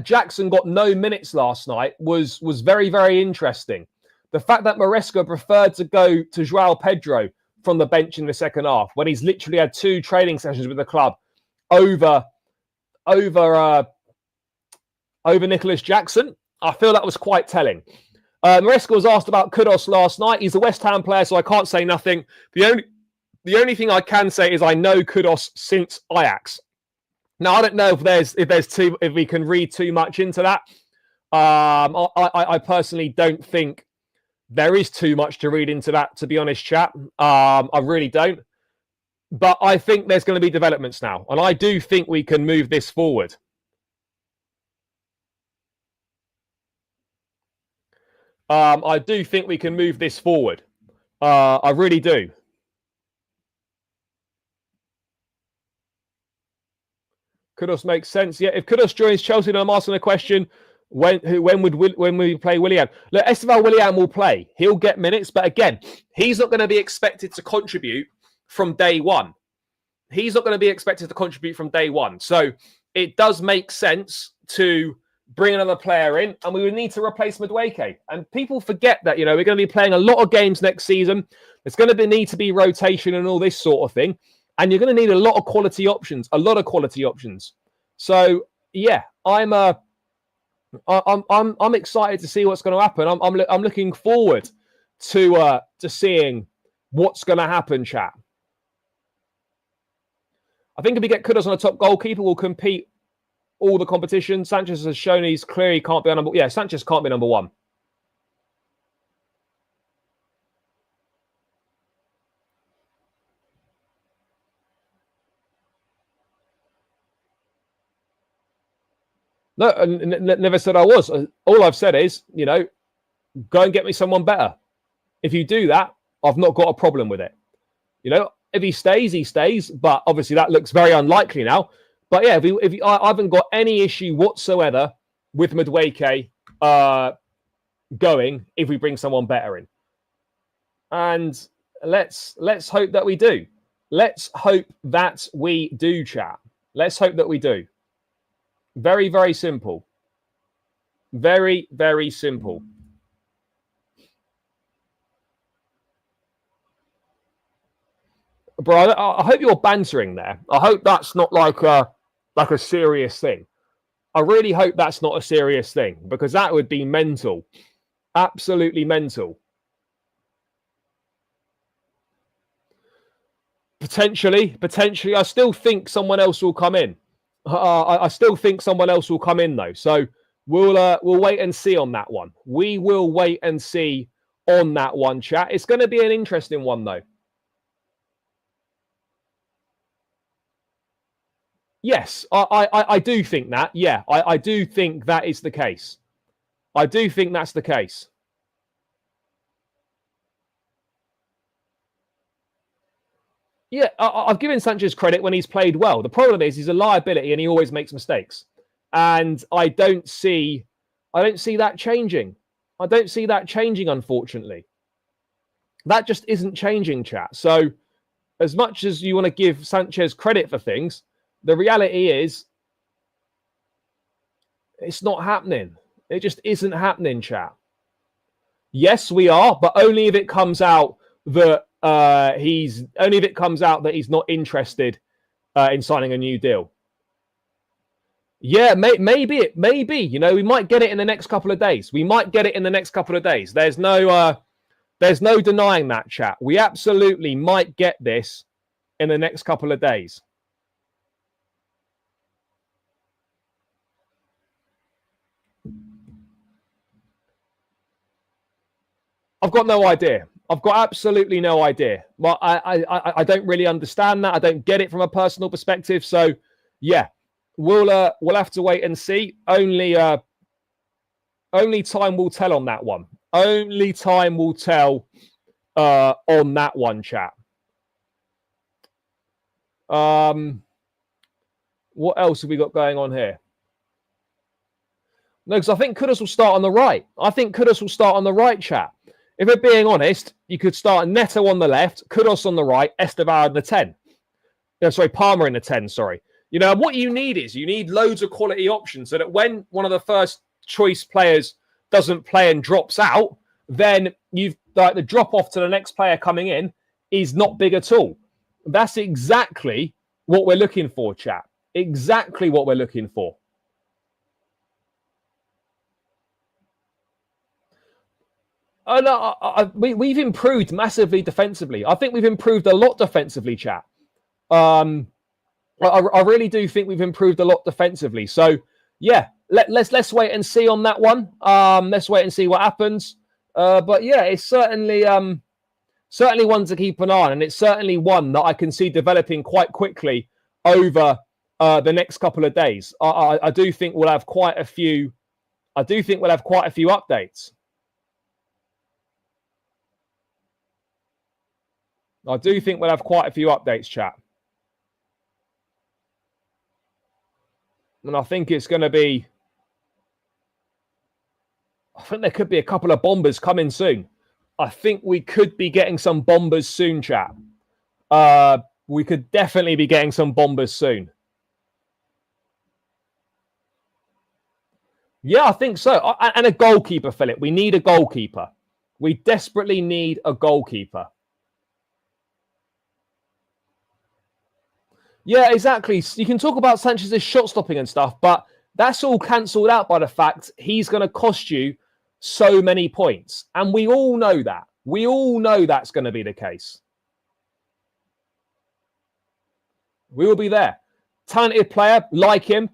Jackson got no minutes last night was very, very interesting. The fact that Maresca preferred to go to João Pedro from the bench in the second half when he's literally had 2 training sessions with the club over Nicholas Jackson, I feel that was quite telling. Maresca was asked about Kudus last night. He's a West Ham player, so I can't say nothing. The The only thing I can say is I know Kudus since Ajax. Now I don't know if we can read too much into that. I personally don't think there is too much to read into that, to be honest, chat. I really don't. But I think there's going to be developments now, and I do think we can move this forward. I do think we can move this forward. I really do. Kudus makes sense. Yeah, if Kudus joins Chelsea, then I'm asking a question: when we play Willian? Look, Esteban Willian will play. He'll get minutes, but again, he's not going to be expected to contribute from day one. He's not going to be expected to contribute from day one. So it does make sense to bring another player in, and we would need to replace Madueke. And people forget that, we're going to be playing a lot of games next season. There's going to need to be rotation and all this sort of thing. And you're going to need a lot of quality options, So yeah, I'm excited to see what's going to happen. I'm looking forward to seeing what's going to happen, chat. I think if we get Kudus on a top goalkeeper, we'll compete all the competition. Sanchez has shown he's clearly can't be number. Yeah, Sanchez can't be number one. No, never said I was. All I've said is, go and get me someone better. If you do that, I've not got a problem with it. If he stays, he stays. But obviously that looks very unlikely now. But yeah, I haven't got any issue whatsoever with Madueke going if we bring someone better in. And let's hope that we do. Let's hope that we do, chat. Let's hope that we do. Very, very simple. Very, very simple. Bro, I hope you're bantering there. I hope that's not like a serious thing. I really hope that's not a serious thing, because that would be mental. Absolutely mental. Potentially. I still think someone else will come in. I still think someone else will come in, though. So we'll wait and see on that one. We will wait and see on that one, chat. It's going to be an interesting one, though. Yes, I do think that. Yeah, I do think that is the case. I do think that's the case. Yeah, I've given Sanchez credit when he's played well. The problem is he's a liability and he always makes mistakes. And I don't see that changing. I don't see that changing, unfortunately. That just isn't changing, chat. So as much as you want to give Sanchez credit for things, the reality is it's not happening. It just isn't happening, chat. Yes, we are, but only if it comes out that he's not interested in signing a new deal. Yeah, maybe. We might get it in the next couple of days. There's no denying that, chat. We absolutely might get this in the next couple of days. I've got no idea. I've got absolutely no idea. Well, I don't really understand that. I don't get it from a personal perspective. So, yeah, we'll have to wait and see. Only time will tell on that one. Only time will tell on that one, chat. What else have we got going on here? No, because I think Kudus will start on the right. Chat. If we're being honest, you could start Neto on the left, Kudus on the right, Esteban in the 10. Palmer in the 10, sorry. What you need loads of quality options so that when one of the first choice players doesn't play and drops out, then you've the drop off to the next player coming in is not big at all. That's exactly what we're looking for, chat. Exactly what we're looking for. Oh no, we've improved massively defensively. I think we've improved a lot defensively, chat. I really do think we've improved a lot defensively. So yeah, let's wait and see on that one. Let's wait and see what happens. But yeah, it's certainly one to keep an eye on, and it's certainly one that I can see developing quite quickly over the next couple of days. I do think we'll have quite a few. I do think we'll have quite a few updates. I do think we'll have quite a few updates, chat. And I think it's going to be... I think there could be a couple of bombers coming soon. I think we could be getting some bombers soon, chat. We could definitely be getting some bombers soon. Yeah, I think so. And a goalkeeper, Philip. We need a goalkeeper. We desperately need a goalkeeper. Yeah, exactly. You can talk about Sanchez's shot stopping and stuff, but that's all cancelled out by the fact he's going to cost you so many points. And we all know that. We all know that's going to be the case. We will be there. Talented player, like him,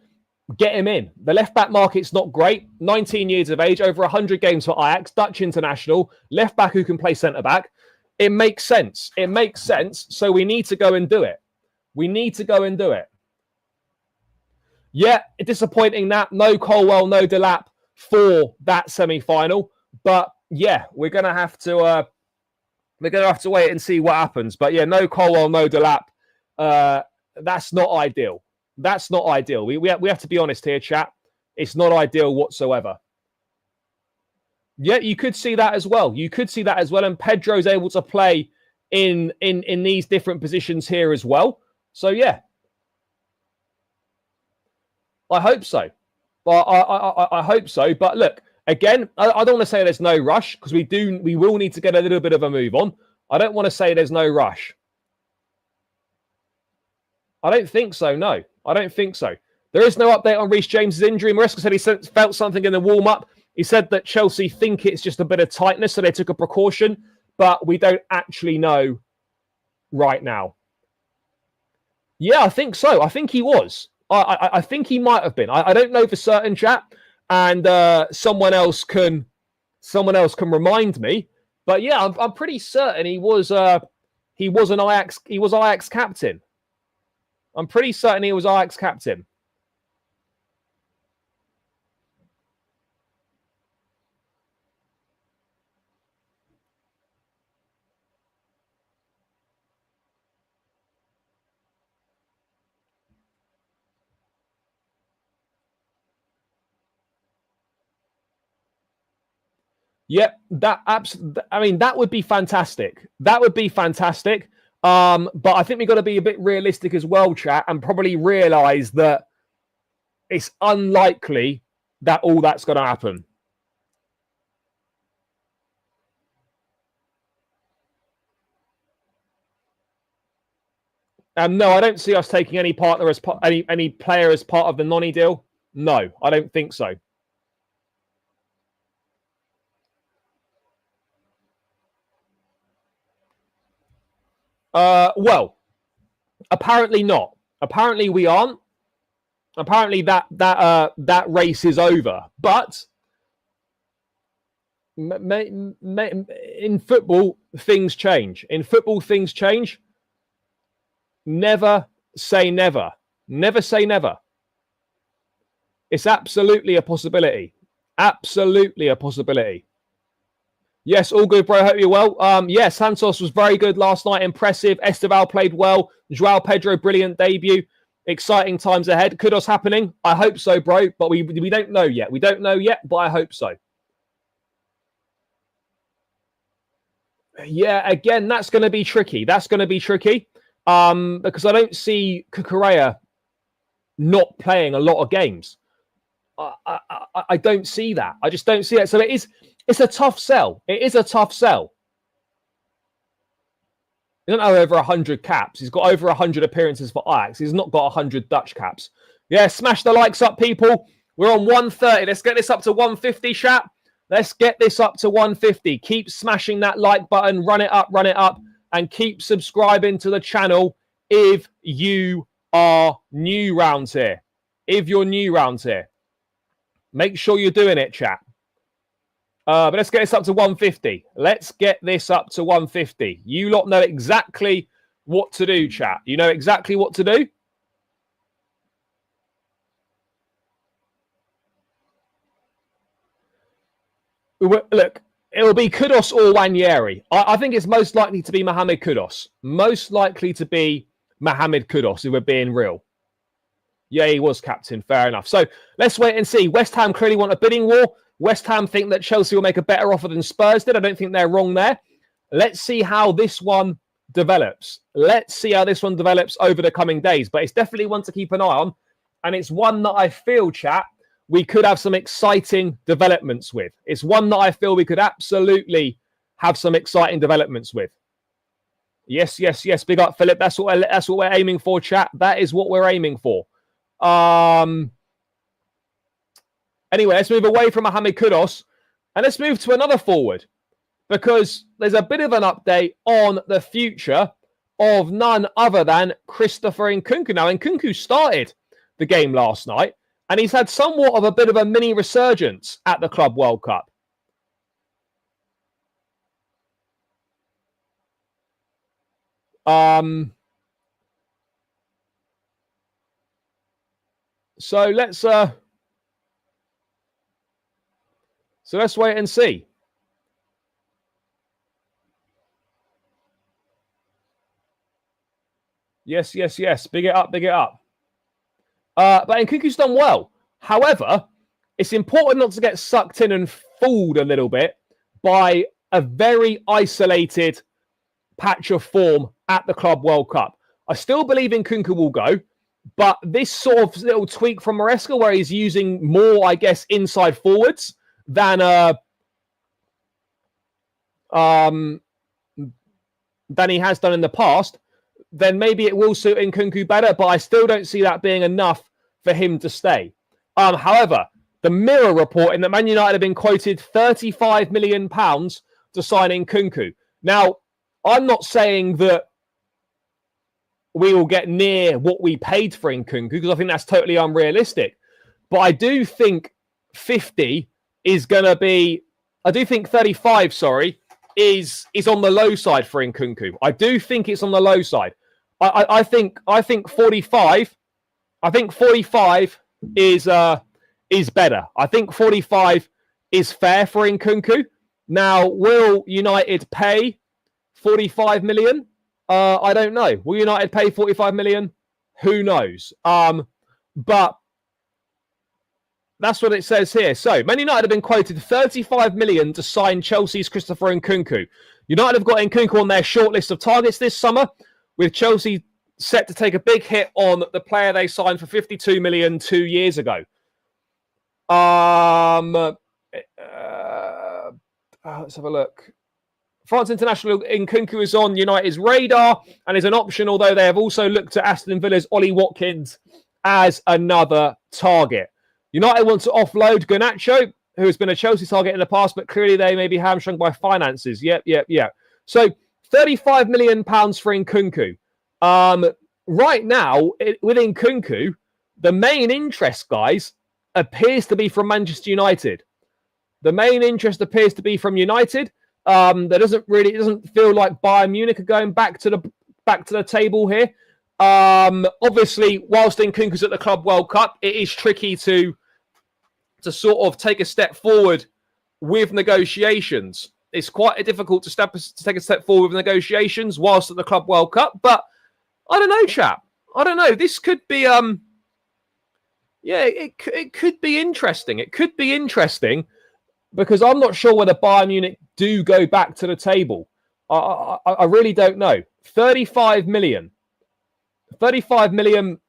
get him in. The left-back market's not great. 19 years of age, over 100 games for Ajax, Dutch international, left-back who can play centre-back. It makes sense. It makes sense. So we need to go and do it. We need to go and do it. Yeah, disappointing that. No Colwell, no Delap for that semi-final. But yeah, we're gonna have to wait and see what happens. But yeah, no Colwell, no Delap. That's not ideal. That's not ideal. We have to be honest here, chat. It's not ideal whatsoever. Yeah, you could see that as well. You could see that as well. And Pedro's able to play in these different positions here as well. So yeah, I hope so. But I hope so. But look, again, I don't want to say there's no rush because we will need to get a little bit of a move on. I don't want to say there's no rush. I don't think so. No, I don't think so. There is no update on Reece James's injury. Maresca said he felt something in the warm-up. He said that Chelsea think it's just a bit of tightness, so they took a precaution. But we don't actually know right now. Yeah, I think so. I think he was. I think he might have been. I don't know for certain, chat, and someone else can remind me. But yeah, I'm pretty certain he was an Ajax captain. I'm pretty certain he was Ajax captain. Yep, that would be fantastic. That would be fantastic. But I think we've got to be a bit realistic as well, chat, and probably realise that it's unlikely that all that's going to happen. No, I don't see us taking any partner as any player as part of the Noni deal. No, I don't think so. Well, apparently not. Apparently we aren't. Apparently that race is over. But in football, things change. In football, things change. Never say never. Never say never. It's absolutely a possibility. Absolutely a possibility. Yes, all good, bro. Hope you're well. Yeah, Santos was very good last night. Impressive. Esteval played well. Joao Pedro, brilliant debut. Exciting times ahead. Kudus happening. I hope so, bro. But we don't know yet. We don't know yet, but I hope so. Yeah, again, that's going to be tricky. That's going to be tricky because I don't see Cucurella not playing a lot of games. I don't see that. I just don't see it. So it's a tough sell. It is a tough sell. He doesn't have over 100 caps. He's got over 100 appearances for Ajax. He's not got 100 Dutch caps. Yeah, smash the likes up, people. We're on 130. Let's get this up to 150, chat. Let's get this up to 150. Keep smashing that like button. Run it up, and keep subscribing to the channel if you are new round here. If you're new round here, make sure you're doing it, chat. But let's get this up to 150. Let's get this up to 150. You lot know exactly what to do, chat. You know exactly what to do. Look, it'll be Kudus or Nwaneri. I think it's most likely to be Mohamed Kudus. Most likely to be Mohamed Kudus, if we're being real. Yeah, he was captain. Fair enough. So let's wait and see. West Ham clearly want a bidding war. West Ham think that Chelsea will make a better offer than Spurs did. I don't think they're wrong there. Let's see how this one develops. Let's see how this one develops over the coming days. But it's definitely one to keep an eye on. And it's one that I feel, chat, we could have some exciting developments with. It's one that I feel we could absolutely have some exciting developments with. Yes. Big up, Philip. That's what we're aiming for, chat. That is what we're aiming for. Anyway, let's move away from Mohamed Kudus and let's move to another forward, because there's a bit of an update on the future of none other than Christopher Nkunku. Now, Nkunku started the game last night, and he's had somewhat of a bit of a mini resurgence at the Club World Cup. So let's wait and see. Yes. Big it up. But Nkunku's done well. However, it's important not to get sucked in and fooled a little bit by a very isolated patch of form at the Club World Cup. I still believe Nkunku will go, but this sort of little tweak from Maresca, where he's using more, I guess, inside forwards than he has done in the past, then maybe it will suit Nkunku better, but I still don't see that being enough for him to stay. However, the Mirror reporting that Man United have been quoted £35 million to sign Nkunku. Now, I'm not saying that we will get near what we paid for Nkunku, because I think that's totally unrealistic. But I do think 50 is going to be... I do think 35, is on the low side for Nkunku. I do think it's on the low side. I think 45. I think 45 is better. I think 45 is fair for Nkunku. Now, will United pay 45 million? I don't know. Will United pay 45 million? Who knows? But that's what it says here. So, Man United have been quoted 35 million to sign Chelsea's Christopher Nkunku. United have got Nkunku on their shortlist of targets this summer, with Chelsea set to take a big hit on the player they signed for 52 million 2 years ago. Let's have a look. France international Nkunku is on United's radar and is an option, although they have also looked at Aston Villa's Ollie Watkins as another target. United want to offload Garnacho, who has been a Chelsea target in the past, but clearly they may be hamstrung by finances. Yep. So £35 million for Nkunku. Right now, with Nkunku, the main interest, guys, appears to be from Manchester United. The main interest appears to be from United. It doesn't feel like Bayern Munich are going back to the table here. Obviously, whilst Nkunku's at the Club World Cup, it is tricky to sort of take a step forward with negotiations. It's quite difficult to take a step forward with negotiations whilst at the Club World Cup. But I don't know, chap. I don't know. This could be it could be interesting. It could be interesting, because I'm not sure whether Bayern Munich do go back to the table. I really don't know. 35 million. 35 million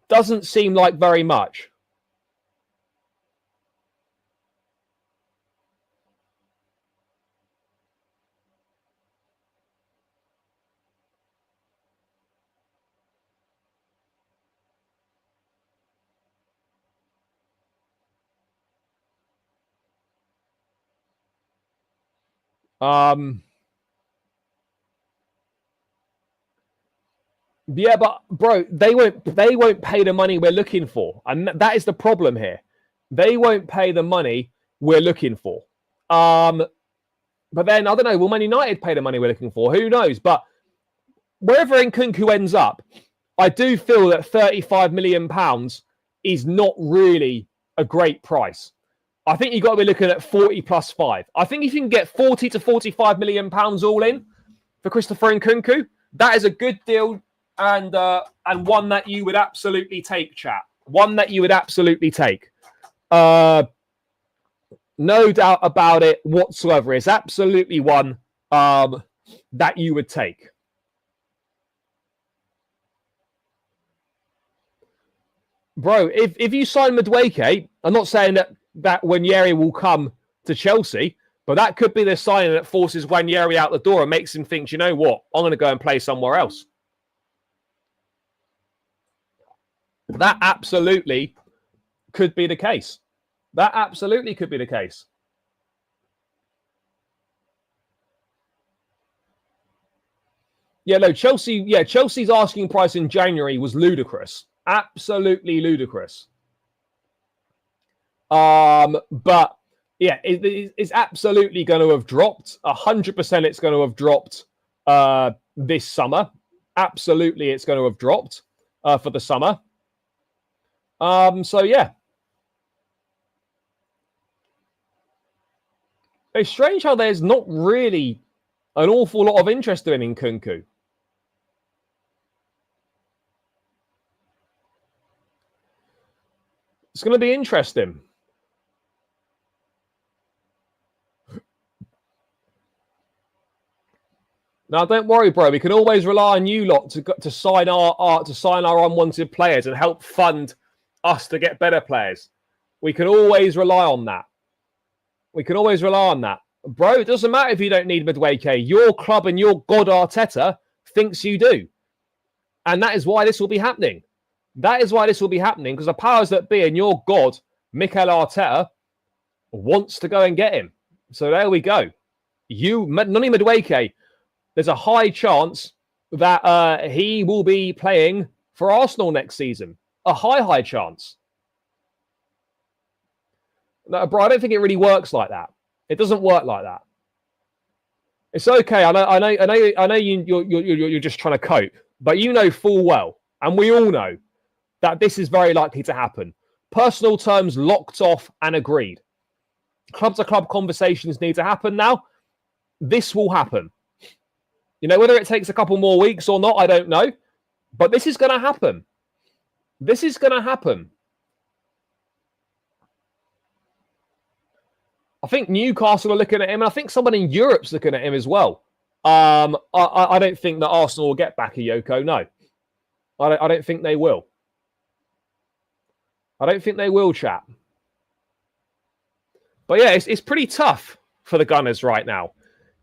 doesn't seem like very much. Yeah, but bro, they won't pay the money we're looking for, and that is the problem here. They won't pay the money we're looking for. But then I don't know. Will Man United pay the money we're looking for? Who knows? But wherever Nkunku ends up, I do feel that £35 million is not really a great price. I think you've got to be looking at 40 plus 5. I think if you can get 40 to 45 million pounds all in for Christopher Nkunku, that is a good deal and one that you would absolutely take, chat. One that you would absolutely take. No doubt about it whatsoever. It's absolutely one that you would take. Bro, if you sign Madueke, I'm not saying that Nwaneri will come to Chelsea, but that could be the signing that forces Nwaneri out the door and makes him think, you know what, I'm going to go and play somewhere else. That absolutely could be the case. That absolutely could be the case. Yeah, no, Chelsea's asking price in January was ludicrous. Absolutely ludicrous. But yeah, it's absolutely going to have dropped. 100% it's going to have dropped this summer. Absolutely it's going to have dropped for the summer. So yeah. It's strange how there's not really an awful lot of interest in Nkunku. It's going to be interesting. Now, don't worry, bro. We can always rely on you lot to sign our unwanted players and help fund us to get better players. We can always rely on that. We can always rely on that. Bro, it doesn't matter if you don't need Madueke. Your club and your God Arteta thinks you do. And that is why this will be happening. That is why this will be happening, because the powers that be and your God, Mikel Arteta, wants to go and get him. So there we go. Noni Madueke, there's a high chance that he will be playing for Arsenal next season. A high chance. No, bro, I don't think it really works like that. It doesn't work like that. It's okay. I know you're just trying to cope, but you know full well, and we all know, that this is very likely to happen. Personal terms locked off and agreed. Club-to-club conversations need to happen now. This will happen. You know, whether it takes a couple more weeks or not, I don't know. But this is going to happen. This is going to happen. I think Newcastle are looking at him, and I think someone in Europe's looking at him as well. I don't think that Arsenal will get Bakayoko. No. I don't think they will. I don't think they will, chat. But yeah, it's pretty tough for the Gunners right now.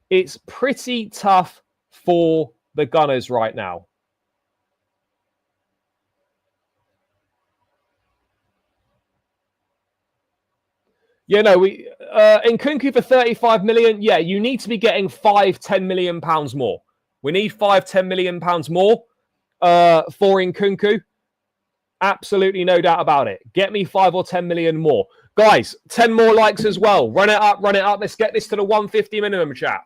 It's pretty tough for the Gunners right now. Yeah, no, Nkunku for 35 million. Yeah, you need to be getting £5-10 million more. We need £5-10 million more for Nkunku. Absolutely no doubt about it. Get me 5 or 10 million more. Guys, 10 more likes as well. Run it up, run it up. Let's get this to the 150 minimum, chat.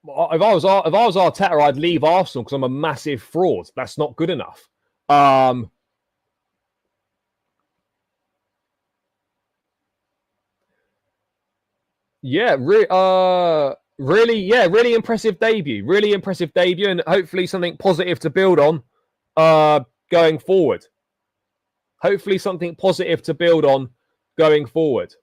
If I was Arteta, I'd leave Arsenal because I'm a massive fraud. That's not good enough. Yeah, really impressive debut. Really impressive debut, and hopefully something positive to build on going forward. Hopefully something positive to build on going forward.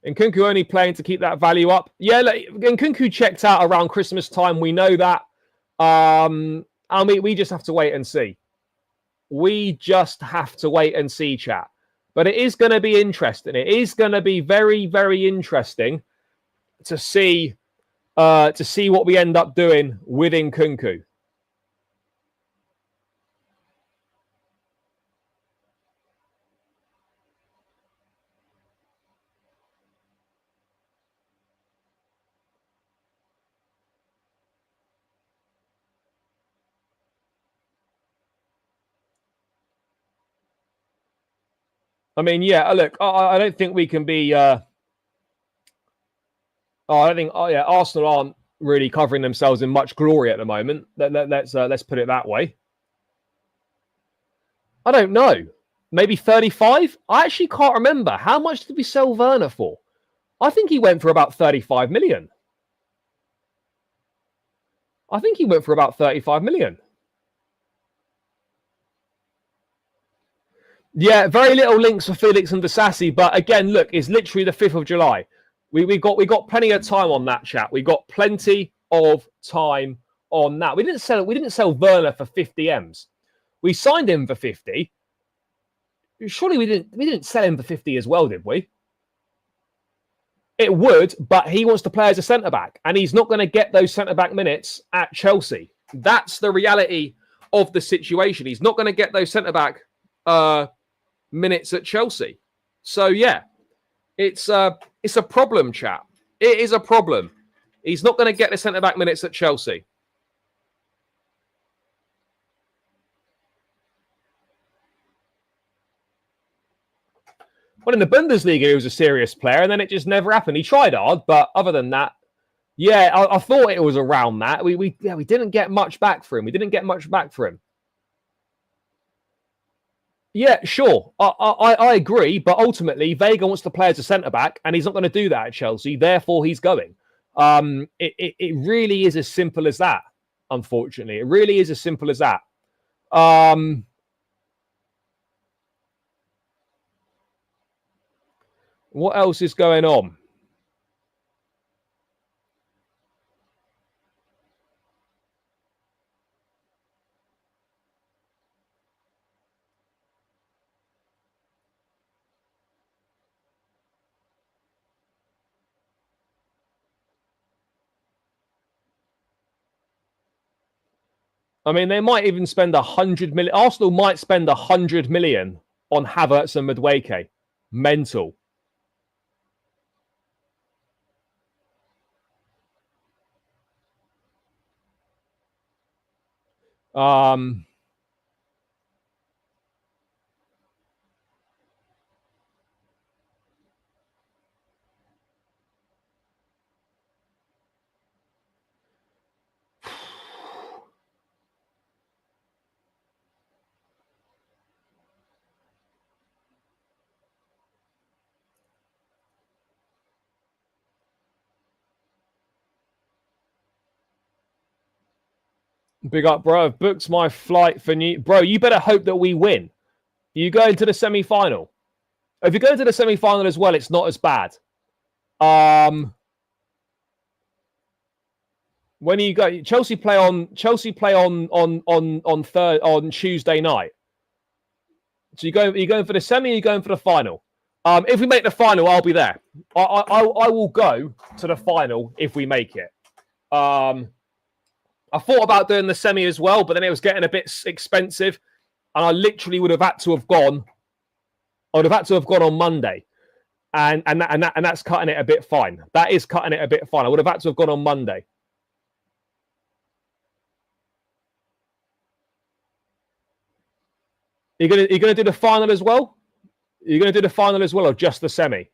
Nkunku only playing to keep that value up. Yeah, Nkunku checked out around Christmas time. We know that. And we just have to wait and see. We just have to wait and see, chat. But it is going to be interesting. It is going to be very, very interesting to see to see what we end up doing with Nkunku. I mean, yeah, look, I don't think we can be. I don't think. Oh, yeah, Arsenal aren't really covering themselves in much glory at the moment. Let's put it that way. I don't know. Maybe 35? I actually can't remember. How much did we sell Werner for? I think he went for about 35 million. I think he went for about 35 million. Yeah, very little links for Felix and Disasi, but again, look, it's literally the 5th of July. We got plenty of time on that, chat. We got plenty of time on that. We didn't sell Werner for 50 M's. We signed him for 50. Surely we didn't sell him for 50 as well, did we? It would, but he wants to play as a centre-back, and he's not going to get those centre-back minutes at Chelsea. That's the reality of the situation. He's not going to get those centre-back minutes at Chelsea. So, yeah, it's a problem, chap. It is a problem. He's not going to get the centre-back minutes at Chelsea. Well, in the Bundesliga, he was a serious player, and then it just never happened. He tried hard, but other than that, yeah, I thought it was around that. We didn't get much back for him. Yeah, sure. I agree, but ultimately, Vega wants to play as a centre-back, and he's not going to do that at Chelsea. Therefore, he's going. It really is as simple as that, unfortunately. It really is as simple as that. What else is going on? I mean, they might even spend 100 million. Arsenal might spend 100 million on Havertz and Madueke. Mental. Big up, bro. I've booked my flight for New... Bro, you better hope that we win. You go into the semi-final. If you go into the semi-final as well, it's not as bad. When you go, Chelsea play on Tuesday night. So you going for the semi, or you going for the final? If we make the final, I'll be there. I will go to the final if we make it. I thought about doing the semi as well, but then it was getting a bit expensive, and I literally would have had to have gone. I would have had to have gone on Monday, and that's cutting it a bit fine. That is cutting it a bit fine. I would have had to have gone on Monday. You're gonna do the final as well? You're gonna do the final as well, or just the semi?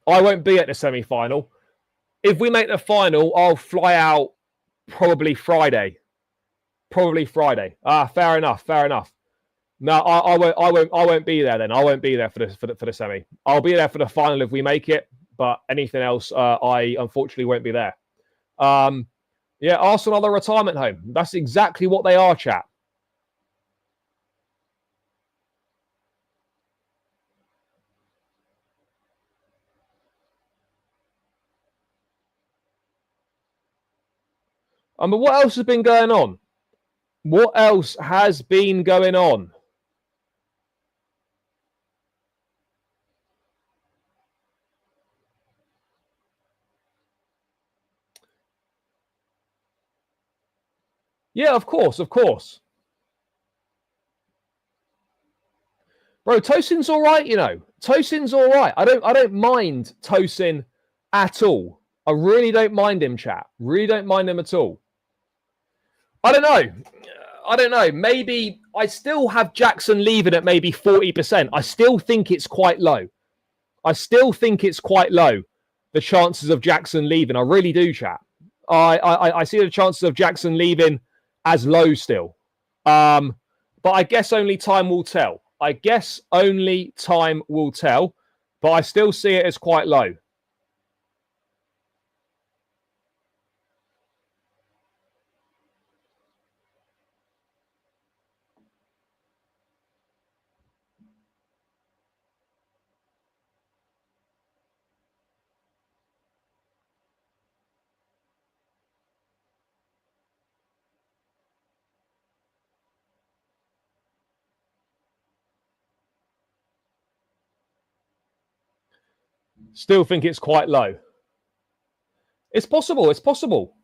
I won't be at the semi-final. If we make the final, I'll fly out probably Friday. Fair enough. No, I won't be there then. I won't be there for the semi. I'll be there for the final if we make it, but anything else, I unfortunately won't be there. Yeah, Arsenal are the retirement home. That's exactly what they are, chat. I mean, what else has been going on? What else has been going on? Yeah, of course, of course. Bro, Tosin's all right, you know. Tosin's all right. I don't mind Tosin at all. I really don't mind him, chat. Really don't mind him at all. I don't know. I don't know. Maybe I still have Jackson leaving at maybe 40%. I still think it's quite low. I still think it's quite low, the chances of Jackson leaving. I really do, chat. I see the chances of Jackson leaving as low still. But I guess only time will tell. I guess only time will tell. But I still see it as quite low. Still think it's quite low. It's possible. It's possible.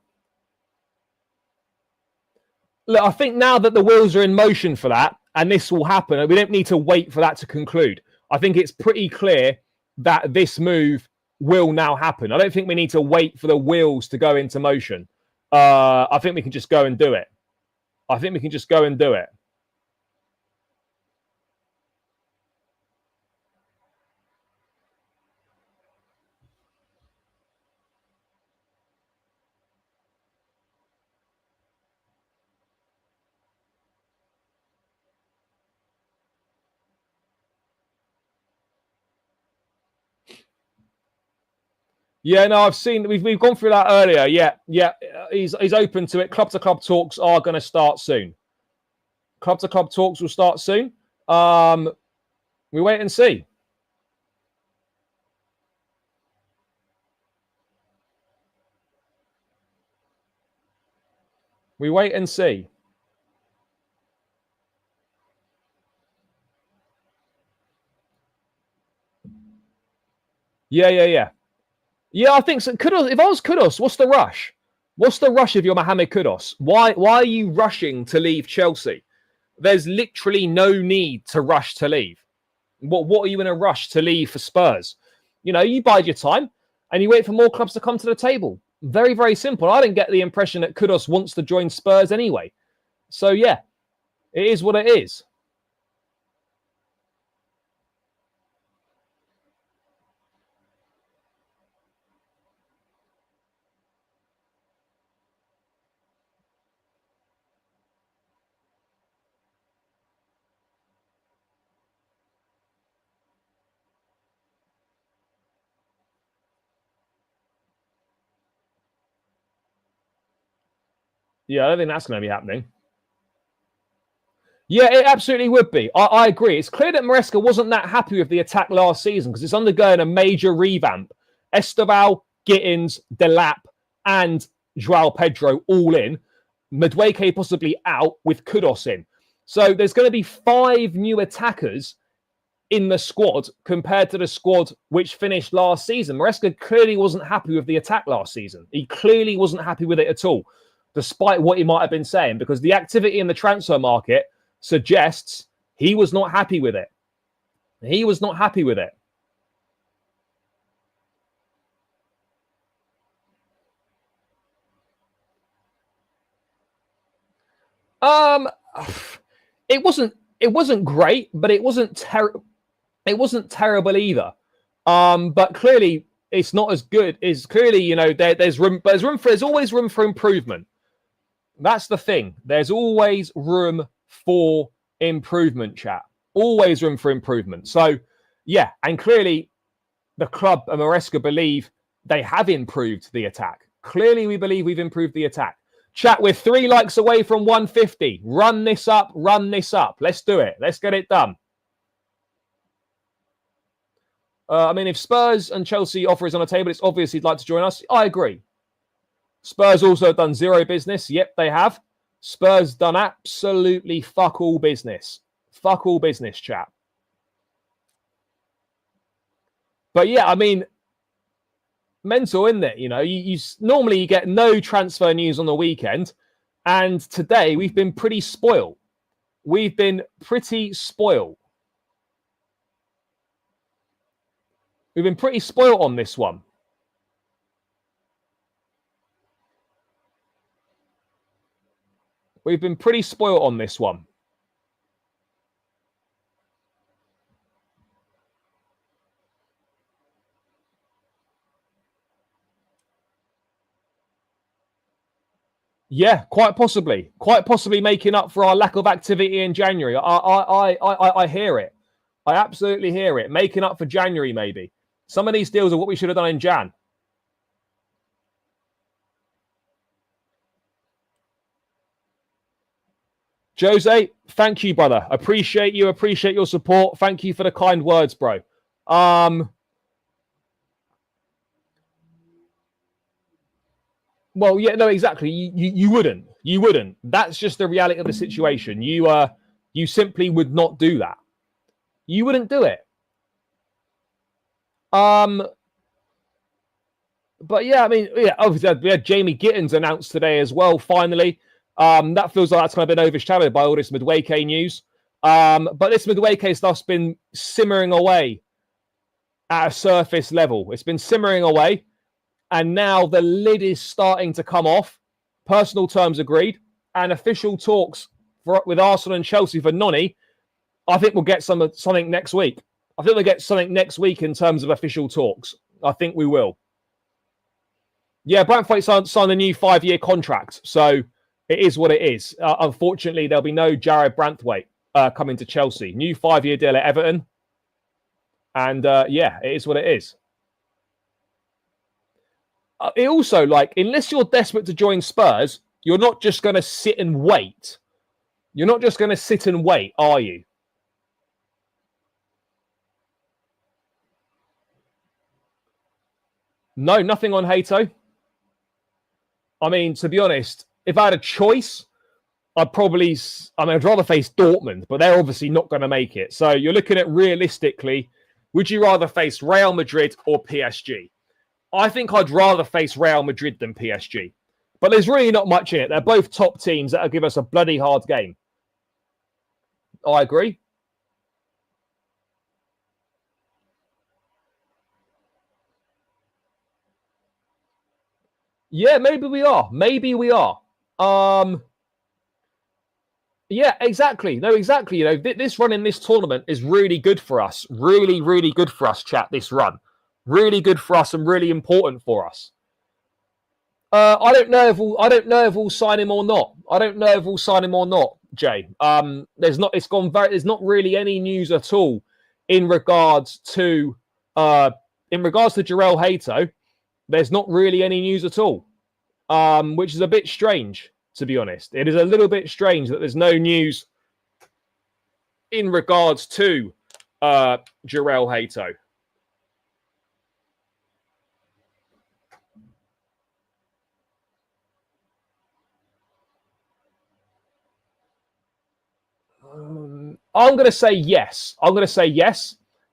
Look, I think now that the wheels are in motion for that, and this will happen, we don't need to wait for that to conclude. I think it's pretty clear that this move will now happen. I don't think we need to wait for the wheels to go into motion. I think we can just go and do it. I think we can just go and do it. Yeah, no, I've seen we've gone through that earlier. Yeah, he's open to it. Club to club talks are going to start soon. Club to club talks will start soon. We wait and see. We wait and see. Yeah. Yeah, I think so. Kudus, if I was Kudus, what's the rush? What's the rush if you're Mohamed Kudus? Why are you rushing to leave Chelsea? There's literally no need to rush to leave. What are you in a rush to leave for Spurs? You know, you bide your time and you wait for more clubs to come to the table. Very, very simple. I didn't get the impression that Kudus wants to join Spurs anyway. So, yeah, it is what it is. Yeah, I don't think that's going to be happening. Yeah, it absolutely would be. I agree. It's clear that Maresca wasn't that happy with the attack last season because it's undergoing a major revamp. Esteval, Gittins, Delap, and Joao Pedro all in. Madueke possibly out with Kudus in. So there's going to be 5 new attackers in the squad compared to the squad which finished last season. Maresca clearly wasn't happy with the attack last season. He clearly wasn't happy with it at all, despite what he might have been saying, because the activity in the transfer market suggests he was not happy with it. He was not happy with it. It wasn't great, but it wasn't terrible either. But clearly it's not as good. It's clearly, you know, there's always room for improvement. That's the thing. There's always room for improvement, chat. Always room for improvement. So, yeah, and clearly the club and Maresca believe they have improved the attack. Clearly, we believe we've improved the attack. Chat, we're 3 likes away from 150. Run this up, run this up. Let's do it. Let's get it done. I mean, if Spurs and Chelsea offer is on the table, it's obvious he'd like to join us. I agree. Spurs also done zero business. Yep, they have. Spurs done absolutely fuck all business. Fuck all business, chap. But yeah, I mean, mental, isn't it? You know, you normally you get no transfer news on the weekend. And today we've been pretty spoiled. We've been pretty spoiled. We've been pretty spoiled on this one. We've been pretty spoiled on this one. Yeah, quite possibly making up for our lack of activity in January. I hear it. I absolutely hear it. Making up for January, maybe. Some of these deals are what we should have done in Jan. Jose, thank you, brother. Appreciate you. Appreciate your support. Thank you for the kind words, bro. Well, yeah, no, exactly. You wouldn't. You wouldn't. That's just the reality of the situation. You simply would not do that. You wouldn't do it. But yeah, I mean, yeah, obviously we had Jamie Gittins announced today as well. Finally, that feels like that's kind of been overshadowed by all this Madueke news. But this Madueke stuff's been simmering away at a surface level. It's been simmering away, and now the lid is starting to come off. Personal terms agreed, and official talks with Arsenal and Chelsea for Noni. I think we'll get something next week. I think we'll get something next week in terms of official talks. I think we will. Yeah, Brantford signed a new 5-year contract, so it is what it is. Unfortunately, there'll be no Jared Branthwaite coming to Chelsea. New 5-year deal at Everton, and yeah, it is what it is. It also, like, unless you're desperate to join Spurs, you're not just going to sit and wait. You're not just going to sit and wait, are you? No, nothing on Hato. I mean, to be honest, if I had a choice, I'd rather face Dortmund, but they're obviously not going to make it. So you're looking at realistically, would you rather face Real Madrid or PSG? I think I'd rather face Real Madrid than PSG. But there's really not much in it. They're both top teams that'll give us a bloody hard game. I agree. Yeah, maybe we are. Maybe we are. Yeah, exactly. No, exactly. You know, this run in this tournament is really good for us. Really, really good for us, chat, this run. Really good for us and really important for us. I don't know if we'll sign him or not. I don't know if we'll sign him or not, Jay. There's not really any news at all in regards to Jarell Hato. There's not really any news at all. Which is a bit strange, to be honest. It is a little bit strange that there's no news in regards to Jarell Hato. I'm going to say yes.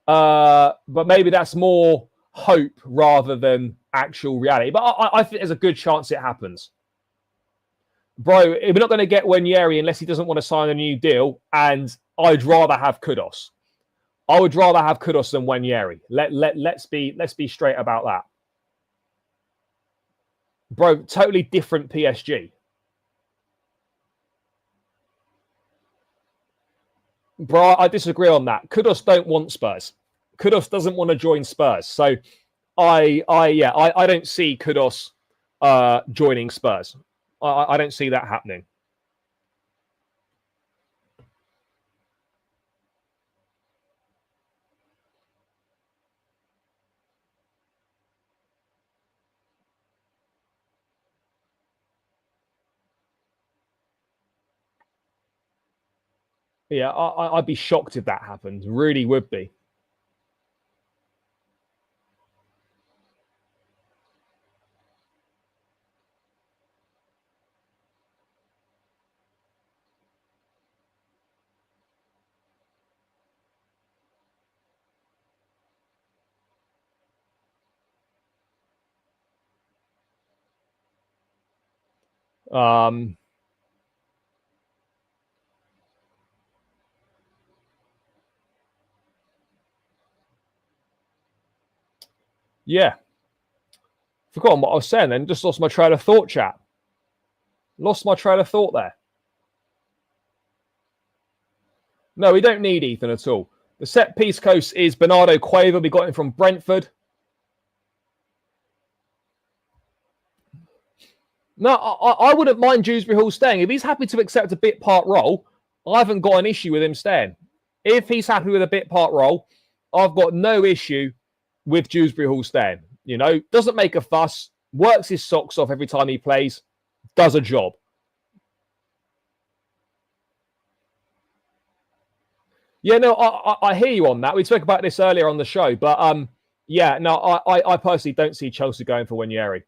But maybe that's more hope rather than actual reality. But I think there's a good chance it happens. Bro, we're not going to get Nwaneri unless he doesn't want to sign a new deal. And I'd rather have Kudus. I would rather have Kudus than Nwaneri. Let's be straight about that. Bro, totally different PSG. Bro, I disagree on that. Kudus don't want Spurs. Kudus doesn't want to join Spurs. So I don't see Kudus joining Spurs. I don't see that happening. Yeah, I'd be shocked if that happened. Really would be. Yeah. Forgotten what I was saying then. Just lost my trail of thought, chat. Lost my trail of thought there. No, we don't need Ethan at all. The set piece coach is Bernardo Cueva. We got him from Brentford. No, I wouldn't mind Dewsbury Hall staying. If he's happy to accept a bit part role, I haven't got an issue with him staying. If he's happy with a bit part role, I've got no issue with Dewsbury Hall staying. You know, doesn't make a fuss, works his socks off every time he plays, does a job. Yeah, no, I hear you on that. We spoke about this earlier on the show, but yeah, no, I personally don't see Chelsea going for Nwaneri.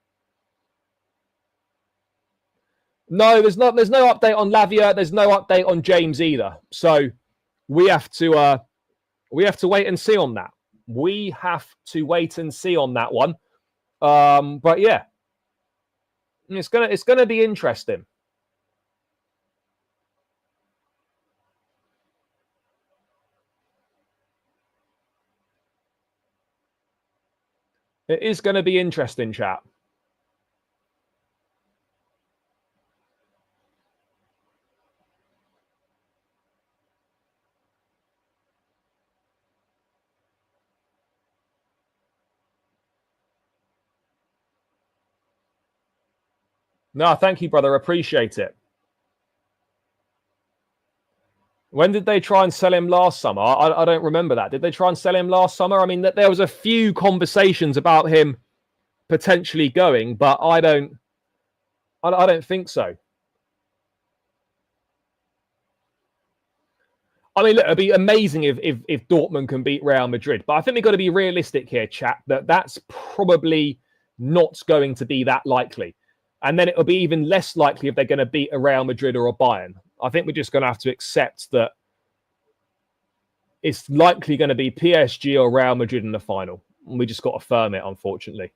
No, there's no update on Lavia. There's no update on James either. So we have to wait and see on that. We have to wait and see on that one. But yeah, it's gonna be interesting. It is going to be interesting, chat. No, thank you, brother. Appreciate it. When did they try and sell him last summer? I don't remember that. Did they try and sell him last summer? I mean, there was a few conversations about him potentially going, but I don't think so. I mean, look, it'd be amazing if Dortmund can beat Real Madrid, but I think we've got to be realistic here, chat. That's probably not going to be that likely, and then it'll be even less likely if they're going to beat a Real Madrid or a Bayern. I think we're just going to have to accept that it's likely going to be PSG or Real Madrid in the final. And we just got to firm it, unfortunately.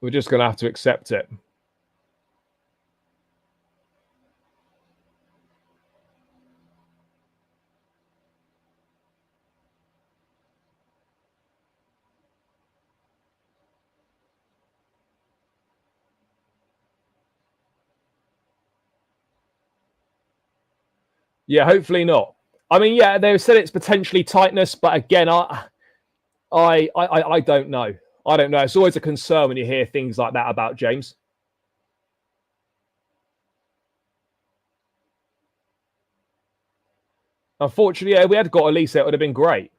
We're just going to have to accept it. Yeah, hopefully not. I mean, yeah, they said it's potentially tightness, but again, I don't know. I don't know. It's always a concern when you hear things like that about James. Unfortunately, yeah, we had got Elise, it would have been great.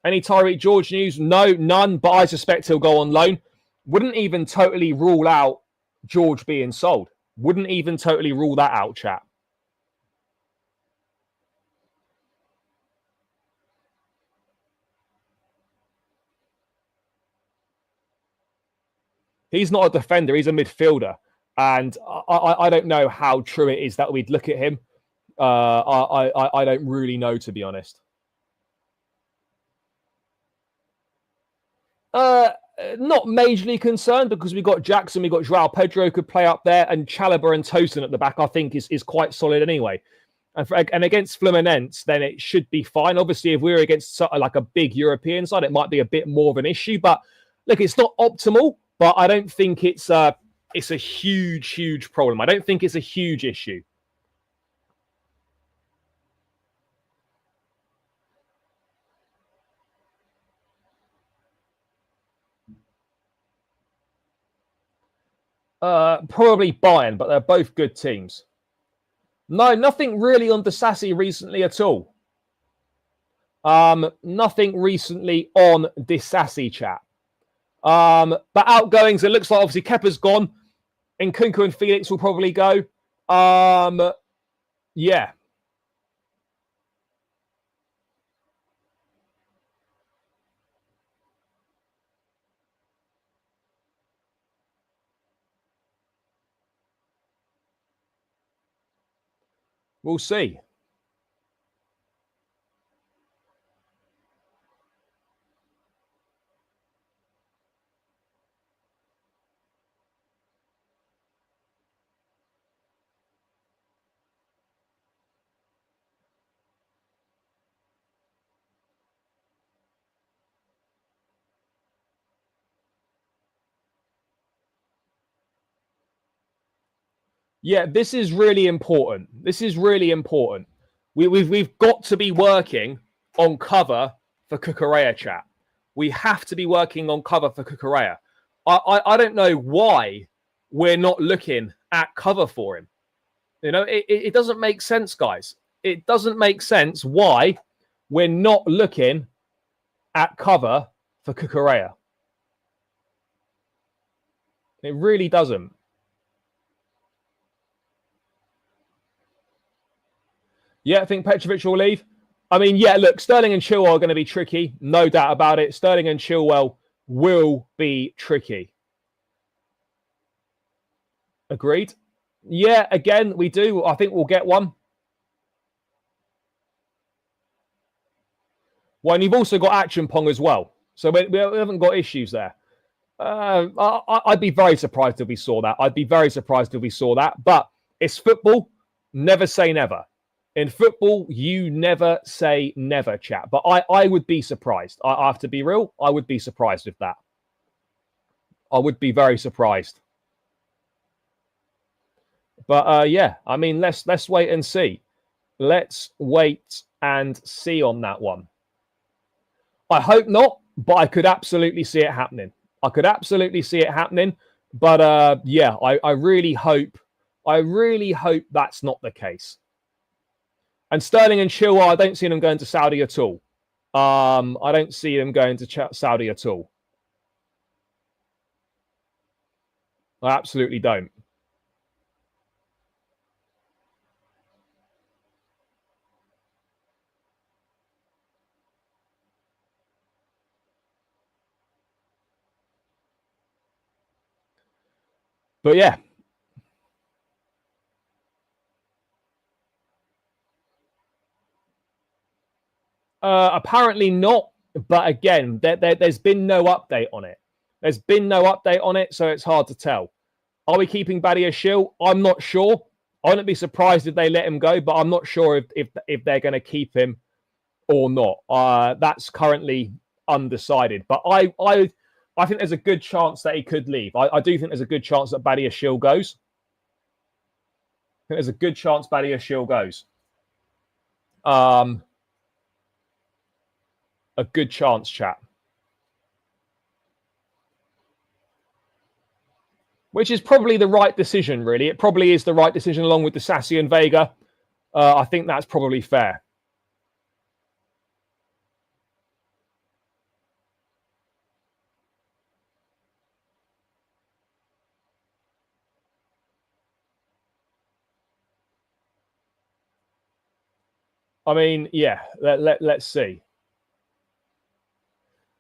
Any Tyreek George news? No, none, but I suspect he'll go on loan. Wouldn't even totally rule out George being sold. Wouldn't even totally rule that out, chat. He's not a defender, he's a midfielder. And I don't know how true it is that we'd look at him. I don't really know, to be honest. Not majorly concerned because we got Jackson, we got Joao Pedro could play up there, and Chalobah and Tosin at the back. I think is quite solid anyway. And against Fluminense, then it should be fine. Obviously, if we're against like a big European side, it might be a bit more of an issue. But look, it's not optimal, but I don't think it's a huge problem. I don't think it's a huge issue. Probably Bayern, but they're both good teams. No, nothing really on Disassi recently at all. Nothing recently on Disassi, chat. But outgoings, it looks like obviously Kepa's gone. Nkunku and Felix will probably go. Yeah. We'll see. Yeah, this is really important. This is really important. We've got to be working on cover for Cucurella, chat. We have to be working on cover for Cucurella. I don't know why we're not looking at cover for him. You know, it doesn't make sense, guys. It doesn't make sense why we're not looking at cover for Cucurella. It really doesn't. Yeah, I think Petrovic will leave. I mean, yeah, look, Sterling and Chilwell are going to be tricky. No doubt about it. Sterling and Chilwell will be tricky. Agreed. Yeah, again, we do. I think we'll get one. Well, and you've also got Action Pong as well. So we haven't got issues there. I'd be very surprised if we saw that. I'd be very surprised if we saw that. But it's football. Never say never. In football, you never say never, chat. But I would be surprised. I have to be real. I would be surprised with that. I would be very surprised. But yeah, I mean, let's wait and see. Let's wait and see on that one. I hope not, but I could absolutely see it happening. I could absolutely see it happening. But yeah, I really hope that's not the case. And Sterling and Chilwell, I don't see them going to Saudi at all. I don't see them going to Saudi at all. I absolutely don't. But yeah. Apparently not. But again, there's been no update on it. There's been no update on it, so it's hard to tell. Are we keeping Badiashile? I'm not sure. I wouldn't be surprised if they let him go, but I'm not sure if they're going to keep him or not. That's currently undecided. But I think there's a good chance that he could leave. I do think there's a good chance that Badiashile goes. I think there's a good chance Badiashile goes. A good chance, chat. Which is probably the right decision, really. It probably is the right decision along with the Sassy and Vega. I think that's probably fair. I mean, yeah, let's see.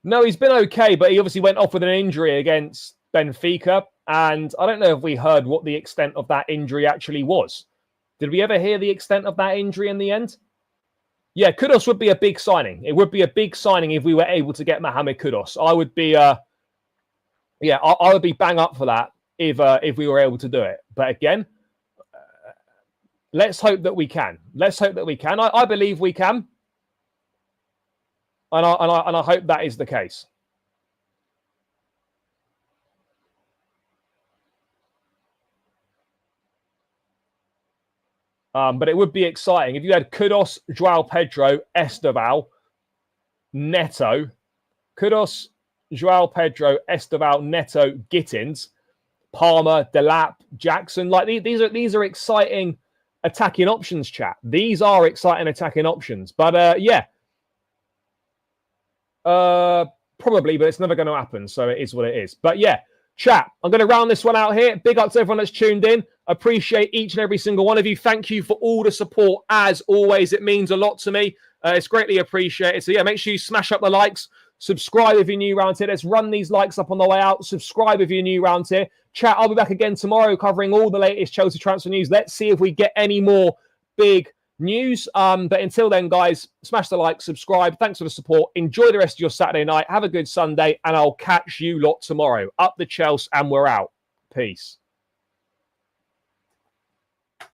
No, he's been okay, but he obviously went off with an injury against Benfica. And I don't know if we heard what the extent of that injury actually was. Did we ever hear the extent of that injury in the end? Yeah, Kudus would be a big signing. It would be a big signing if we were able to get Mohamed Kudus. I would be, yeah, I would be bang up for that if we were able to do it. But again, let's hope that we can. Let's hope that we can. I believe we can. And I hope that is the case. But it would be exciting if you had Kudus, Joao Pedro, Esteval, Neto, Kudus, Joao Pedro, Esteval, Neto, Gittins, Palmer, Delap, Jackson. Like these are exciting attacking options, chat. These are exciting attacking options. But yeah. Probably, but it's never going to happen. So it is what it is. But yeah, chat, I'm going to round this one out here. Big up to everyone that's tuned in. Appreciate each and every single one of you. Thank you for all the support. As always, it means a lot to me. It's greatly appreciated. So yeah, make sure you smash up the likes. Subscribe if you're new around here. Let's run these likes up on the way out. Subscribe if you're new around here. Chat, I'll be back again tomorrow covering all the latest Chelsea transfer news. Let's see if we get any more big news. But until then, guys, smash the like, subscribe. Thanks for the support. Enjoy the rest of your Saturday night. Have a good Sunday, and I'll catch you lot tomorrow. Up the Chelsea, and we're out. Peace.